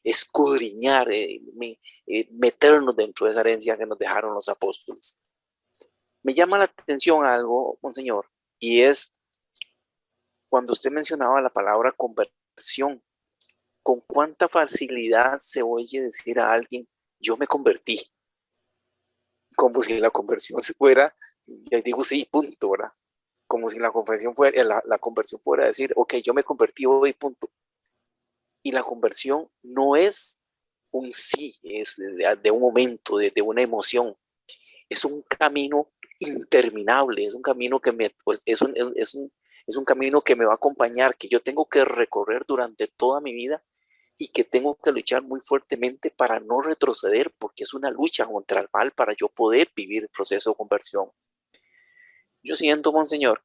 escudriñar, meternos dentro de esa herencia que nos dejaron los apóstoles. Me llama la atención algo, monseñor, y es cuando usted mencionaba la palabra conversión. ¿Con cuánta facilidad se oye decir a alguien, yo me convertí? Como si la conversión fuera, les digo sí, punto, ¿verdad? Como si la conversión fuera decir, ok, yo me convertí hoy, punto. Y la conversión no es un sí, es de un momento, de una emoción. Es un camino interminable, es un camino que es un camino que me va a acompañar, que yo tengo que recorrer durante toda mi vida y que tengo que luchar muy fuertemente para no retroceder, porque es una lucha contra el mal para yo poder vivir el proceso de conversión. Yo siento, Monseñor,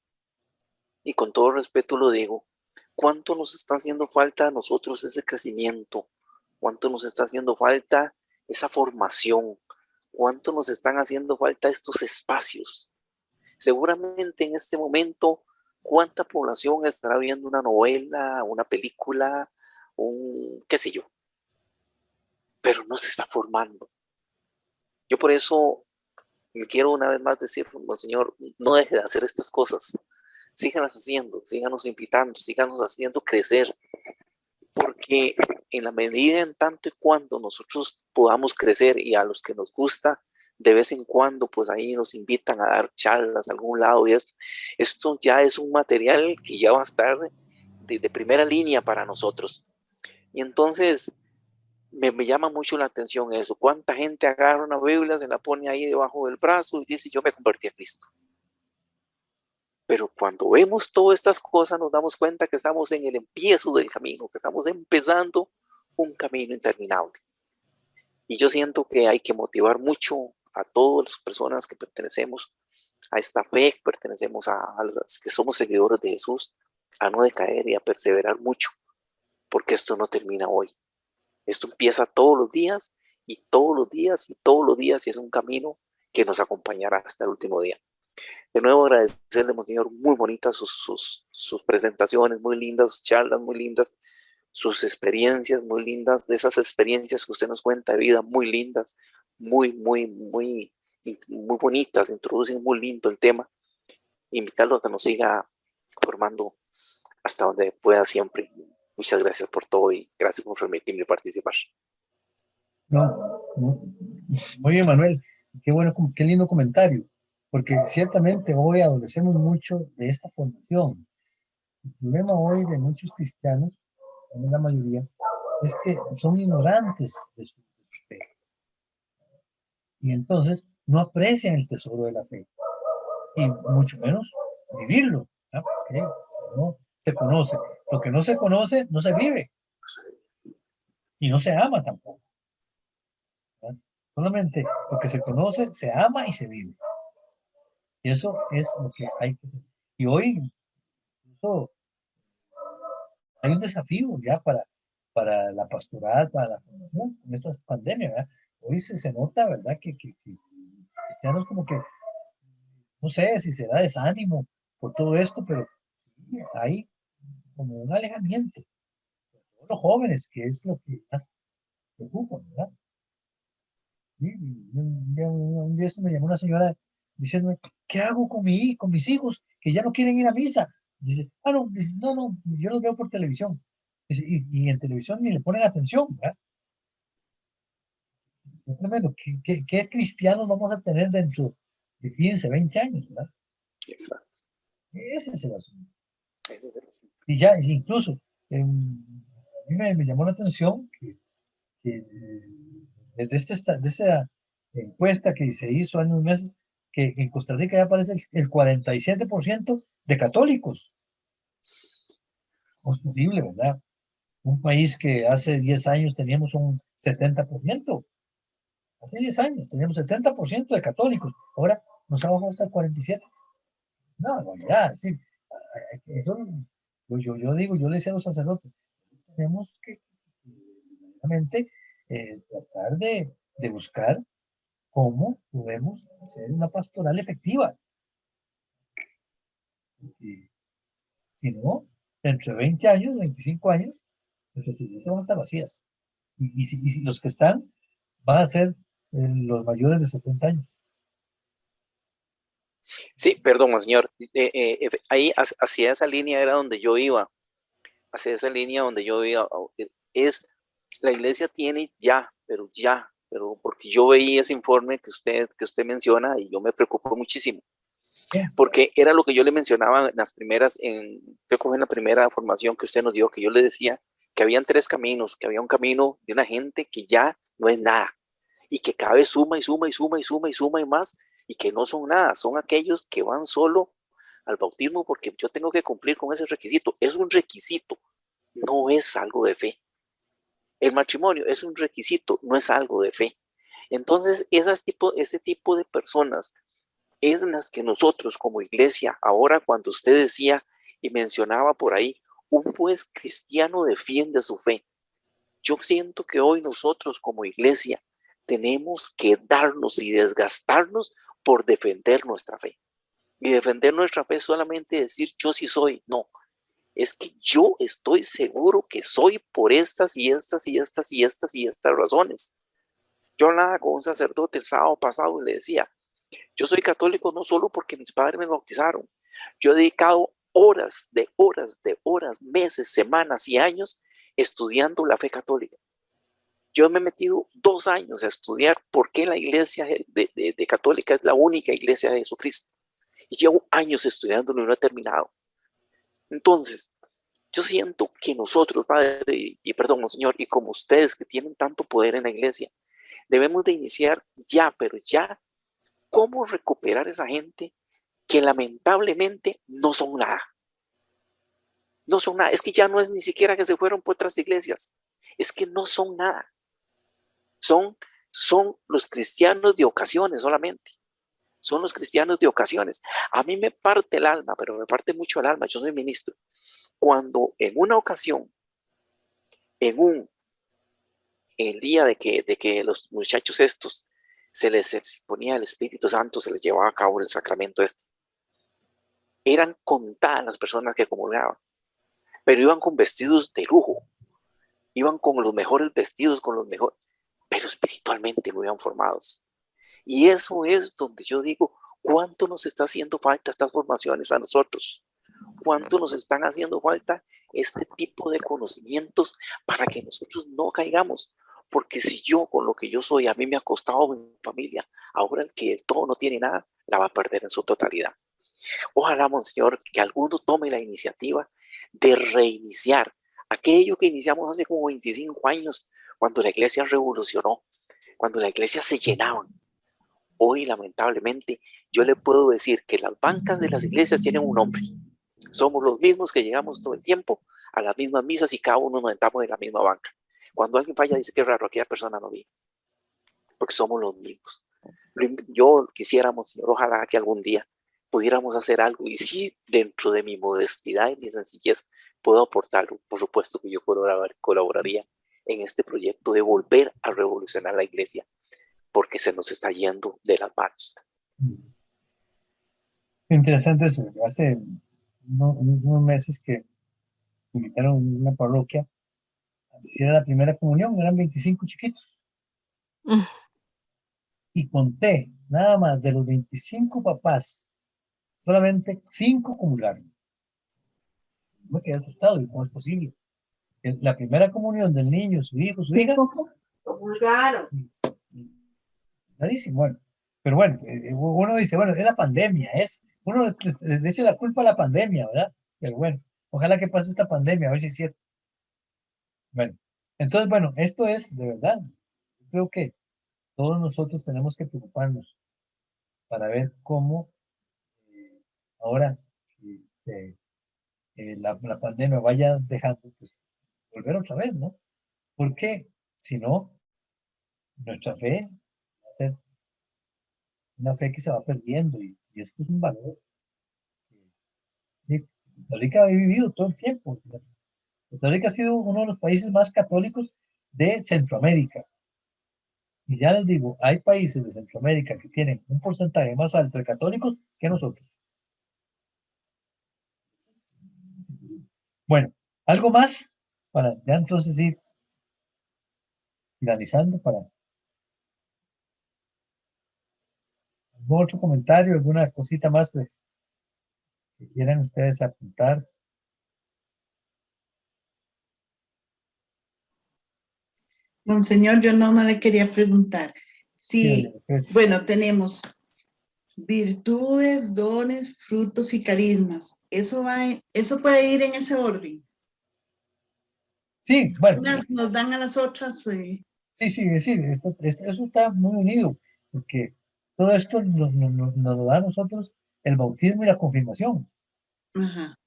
y con todo respeto lo digo, cuánto nos está haciendo falta a nosotros ese crecimiento, cuánto nos está haciendo falta esa formación, cuánto nos están haciendo falta estos espacios. Seguramente en este momento, ¿cuánta población estará viendo una novela, una película, qué sé yo? Pero no se está formando. Yo por eso le quiero una vez más decir, Monseñor, no deje de hacer estas cosas. Síganos haciendo, síganos invitando, síganos haciendo crecer, porque en la medida en tanto y cuando nosotros podamos crecer y a los que nos gusta, de vez en cuando, pues ahí nos invitan a dar charlas a algún lado y esto ya es un material que ya va a estar de primera línea para nosotros. Y entonces me llama mucho la atención eso. ¿Cuánta gente agarra una Biblia, se la pone ahí debajo del brazo y dice, yo me convertí a Cristo? Pero cuando vemos todas estas cosas nos damos cuenta que estamos en el empiezo del camino, que estamos empezando un camino interminable. Y yo siento que hay que motivar mucho a todas las personas que pertenecemos a esta fe, que pertenecemos a las que somos seguidores de Jesús, a no decaer y a perseverar mucho, porque esto no termina hoy. Esto empieza todos los días y todos los días y todos los días y es un camino que nos acompañará hasta el último día. De nuevo agradecerle, Monseñor, muy bonitas sus presentaciones, muy lindas, sus charlas muy lindas, sus experiencias muy lindas, de esas experiencias que usted nos cuenta de vida muy lindas, muy bonitas, introducen muy lindo el tema. Invitarlo a que nos siga formando hasta donde pueda siempre. Muchas gracias por todo y gracias por permitirme participar. No, no. Muy bien, Manuel, qué bueno, qué lindo comentario, porque ciertamente hoy adolecemos mucho de esta formación. El problema hoy de muchos cristianos, también la mayoría, es que son ignorantes de su fe. Y entonces no aprecian el tesoro de la fe. Y mucho menos vivirlo. ¿No? Porque no se conoce. Lo que no se conoce, no se vive. Y no se ama tampoco. ¿No? Solamente lo que se conoce, se ama y se vive. Y eso es lo que hay que hacer. Y hoy, incluso, hay un desafío ya para la pastoral, para la formación, con esta pandemia, ¿verdad? Hoy se nota, ¿verdad? Que cristianos como que, no sé si será desánimo por todo esto, pero sí, hay como un alejamiento. Todos los jóvenes, que es lo que más preocupa, ¿verdad? Sí, un día esto me llamó una señora diciéndome, ¿qué hago con mis hijos que ya no quieren ir a misa? Dice, no, dice, no, yo los veo por televisión. Dice, y en televisión ni le ponen atención, ¿verdad? Es tremendo. ¿Qué cristianos vamos a tener dentro de 15, 20 años, ¿verdad? Exacto. Ese es el asunto. Ese es el asunto. Y ya, incluso, a mí me llamó la atención que de esa encuesta que se hizo hace un mes, que en Costa Rica ya aparece el 47% de católicos. No es posible, ¿verdad? Un país que hace 10 años teníamos un 70%. Hace 10 años teníamos 70% de católicos. Ahora nos ha bajado hasta el 47%. No, en realidad, es decir, eso, yo digo, yo le decía a los sacerdotes, tenemos que realmente tratar de buscar cómo podemos hacer una pastoral efectiva. Y, si no, dentro de 20 años, 25 años, nuestras iglesias van a estar vacías. Y si los que están van a ser los mayores de 70 años. Sí, perdón, Monseñor. Ahí hacia esa línea era donde yo iba. Hacia esa línea donde yo iba. Es, la iglesia tiene pero porque yo veía ese informe que usted menciona y yo me preocupó muchísimo. Porque era lo que yo le mencionaba en las primeras, creo que fue en la primera formación que usted nos dio, que yo le decía que habían 3 caminos, que había un camino de una gente que ya no es nada y que cada vez suma y suma y suma y suma y suma y más y que no son nada, son aquellos que van solo al bautismo porque yo tengo que cumplir con ese requisito. Es un requisito, no es algo de fe. El matrimonio es un requisito, no es algo de fe. Entonces, ese tipo de personas es las que nosotros como iglesia, ahora cuando usted decía y mencionaba por ahí, un juez cristiano defiende su fe. Yo siento que hoy nosotros como iglesia tenemos que darnos y desgastarnos por defender nuestra fe. Y defender nuestra fe es solamente decir yo sí soy, no. Es que yo estoy seguro que soy por estas y estas y estas y estas y estas razones. Yo hablaba con un sacerdote el sábado pasado y le decía, yo soy católico no solo porque mis padres me bautizaron. Yo he dedicado horas, meses, semanas y años estudiando la fe católica. Yo me he metido 2 años a estudiar por qué la iglesia de católica es la única iglesia de Jesucristo. Y llevo años estudiándolo y no he terminado. Entonces, yo siento que nosotros, Padre, perdón, Señor, y como ustedes que tienen tanto poder en la iglesia, debemos de iniciar ya, pero ya, cómo recuperar esa gente que lamentablemente no son nada. No son nada. Es que ya no es ni siquiera que se fueron por otras iglesias. Es que no son nada. Son los cristianos de ocasiones solamente. Son los cristianos de ocasiones. A mí me parte el alma, pero me parte mucho el alma. Yo soy ministro. Cuando en una ocasión, el día de que los muchachos estos se les ponía el Espíritu Santo, se les llevaba a cabo el sacramento este, eran contadas las personas que comulgaban, pero iban con vestidos de lujo, iban con los mejores vestidos, pero espiritualmente muy bien formados. Y eso es donde yo digo, ¿cuánto nos está haciendo falta estas formaciones a nosotros? ¿Cuánto nos están haciendo falta este tipo de conocimientos para que nosotros no caigamos? Porque si yo con lo que yo soy, a mí me ha costado mi familia, ahora el que todo no tiene nada, la va a perder en su totalidad. Ojalá, Monseñor, que alguno tome la iniciativa de reiniciar aquello que iniciamos hace como 25 años, cuando la iglesia revolucionó, cuando la iglesia se llenaba. Hoy, lamentablemente, yo le puedo decir que las bancas de las iglesias tienen un nombre. Somos los mismos que llegamos todo el tiempo a las mismas misas y cada uno nos sentamos en la misma banca. Cuando alguien falla, dice que es raro, aquella persona no viene, porque somos los mismos. Yo quisiera, Monseñor, ojalá que algún día pudiéramos hacer algo, y sí, dentro de mi modestidad y mi sencillez, puedo aportarlo. Por supuesto que yo colaboraría en este proyecto de volver a revolucionar la iglesia, porque se nos está yendo de las manos. Interesante eso. Hace unos meses que me invitaron a una parroquia a decir la primera comunión, eran 25 chiquitos. Y conté, nada más, de los 25 papás, solamente 5 comulgaron. Me quedé asustado, ¿y cómo es posible? La primera comunión del niño, su hijo, su hija, Comulgaron. clarísimo, bueno. Pero bueno, uno dice, bueno, es la pandemia, uno le echa la culpa a la pandemia, ¿verdad? Pero bueno, ojalá que pase esta pandemia, a ver si es cierto. Bueno, entonces, bueno, esto es de verdad. Yo creo que todos nosotros tenemos que preocuparnos para ver cómo ahora la pandemia vaya dejando, pues, volver otra vez, ¿no? Porque si no, nuestra fe va a ser una fe que se va perdiendo y esto es un valor que Costa Rica ha vivido todo el tiempo. Costa Rica ha sido uno de los países más católicos de Centroamérica. Y ya les digo, hay países de Centroamérica que tienen un porcentaje más alto de católicos que nosotros. Bueno, algo más para ya entonces ir finalizando, para algún otro comentario, alguna cosita más que quieran ustedes apuntar. Monseñor, yo nomás le quería preguntar si, Pues, bueno, tenemos virtudes, dones, frutos y carismas. Eso puede ir en ese orden. sí, bueno, Unas nos dan a las otras. sí, eso está muy unido, porque todo esto nos lo da a nosotros el bautismo y la confirmación. Ajá,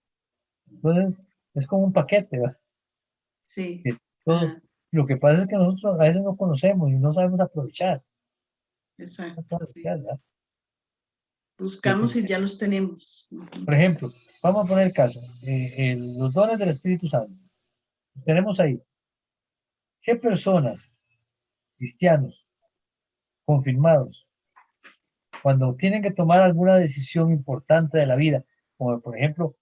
Entonces, es como un paquete, ¿verdad? sí. Que todo, Ajá. Lo que pasa es que nosotros a veces no conocemos y no sabemos aprovechar. Exacto. Sí. ¿Verdad? Buscamos y ya los tenemos. Ujú. Por ejemplo, vamos a poner el caso, los dones del Espíritu Santo. Tenemos ahí, ¿qué personas, cristianos, confirmados, cuando tienen que tomar alguna decisión importante de la vida, como por ejemplo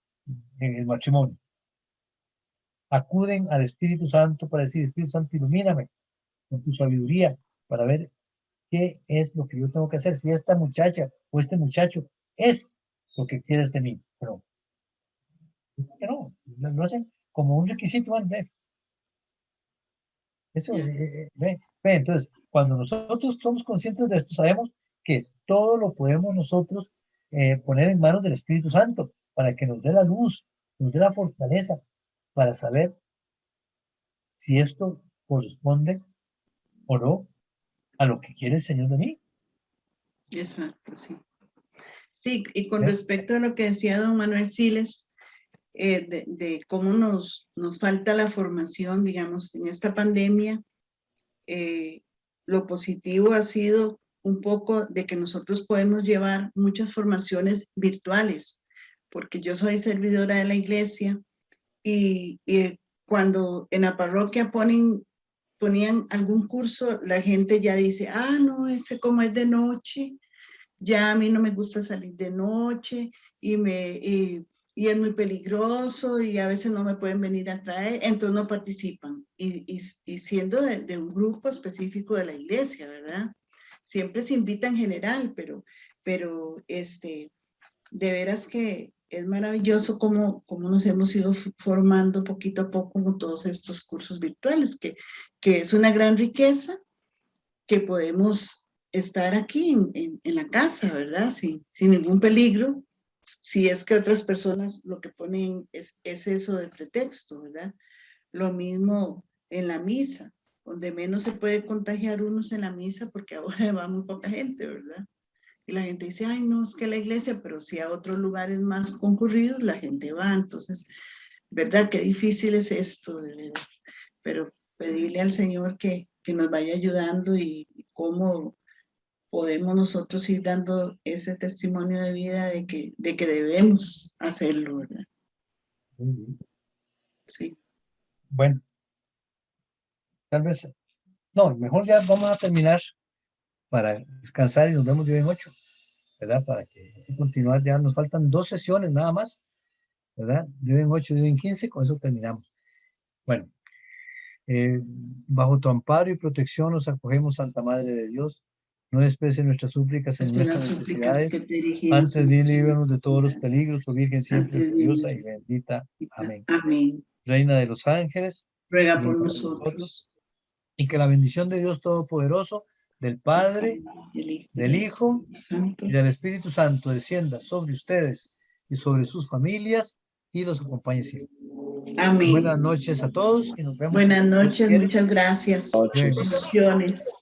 en el matrimonio, acuden al Espíritu Santo para decir, Espíritu Santo, ilumíname con tu sabiduría para ver qué es lo que yo tengo que hacer, si esta muchacha o este muchacho es lo que quieres de mí? Pero no, lo hacen como un requisito. Bueno, ve, eso, ve, entonces, cuando nosotros somos conscientes de esto, sabemos que todo lo podemos nosotros poner en manos del Espíritu Santo para que nos dé la luz, nos dé la fortaleza para saber si esto corresponde o no a lo que quiere el Señor de mí. Exacto, sí. Sí, y con ¿Ve? respecto a lo que decía don Manuel Siles, de cómo nos falta la formación, digamos, en esta pandemia, lo positivo ha sido un poco de que nosotros podemos llevar muchas formaciones virtuales, porque yo soy servidora de la iglesia y cuando en la parroquia ponían algún curso, la gente ya dice, ah, no, ese como es de noche, ya a mí no me gusta salir de noche y es muy peligroso y a veces no me pueden venir a traer, entonces no participan. Y siendo de un grupo específico de la iglesia, ¿verdad? Siempre se invita en general, pero de veras que es maravilloso cómo nos hemos ido formando poquito a poco con todos estos cursos virtuales, que es una gran riqueza que podemos estar aquí en la casa, ¿verdad? Sin ningún peligro, si es que otras personas lo que ponen es eso de pretexto, ¿verdad? Lo mismo en la misa, donde menos se puede contagiar unos en la misa porque ahora va muy poca gente, ¿verdad? Y la gente dice, ay, no, es que la iglesia, pero si a otros lugares más concurridos la gente va, entonces, ¿verdad? Qué difícil es esto, de verdad. Pero pedirle al Señor que nos vaya ayudando y cómo podemos nosotros ir dando ese testimonio de vida de que debemos hacerlo, ¿verdad? Sí. Bueno, tal vez, no, mejor ya vamos a terminar para descansar y nos vemos de hoy en 8, ¿verdad? Para que así continuar, ya nos faltan 2 sesiones nada más, ¿verdad? De hoy en 8, de hoy en 15, con eso terminamos. Bueno, bajo tu amparo y protección nos acogemos, Santa Madre de Dios. No desprecies nuestras súplicas en Hacer nuestras las súplicas necesidades. que te dirigimos. Antes bien, líbranos de todos los peligros, oh Virgen siempre Antes gloriosa y bien, bendita. Amén. amén. Reina de los ángeles, Ruega por ruega por nosotros. y que la bendición de Dios Todopoderoso, del Padre, del Hijo Santo. y del Espíritu Santo descienda sobre ustedes y sobre sus familias y los acompañe siempre. Amén. Buenas noches a todos y nos vemos. Buenas si Dios noches, quiere. muchas gracias. Bendiciones.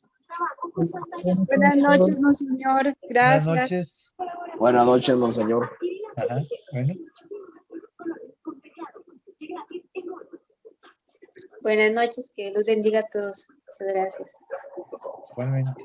Buenas noches, monseñor. Buenas Gracias. noches. Buenas noches, monseñor. Ajá, bueno. Buenas noches, que los bendiga a todos. Muchas gracias. Igualmente.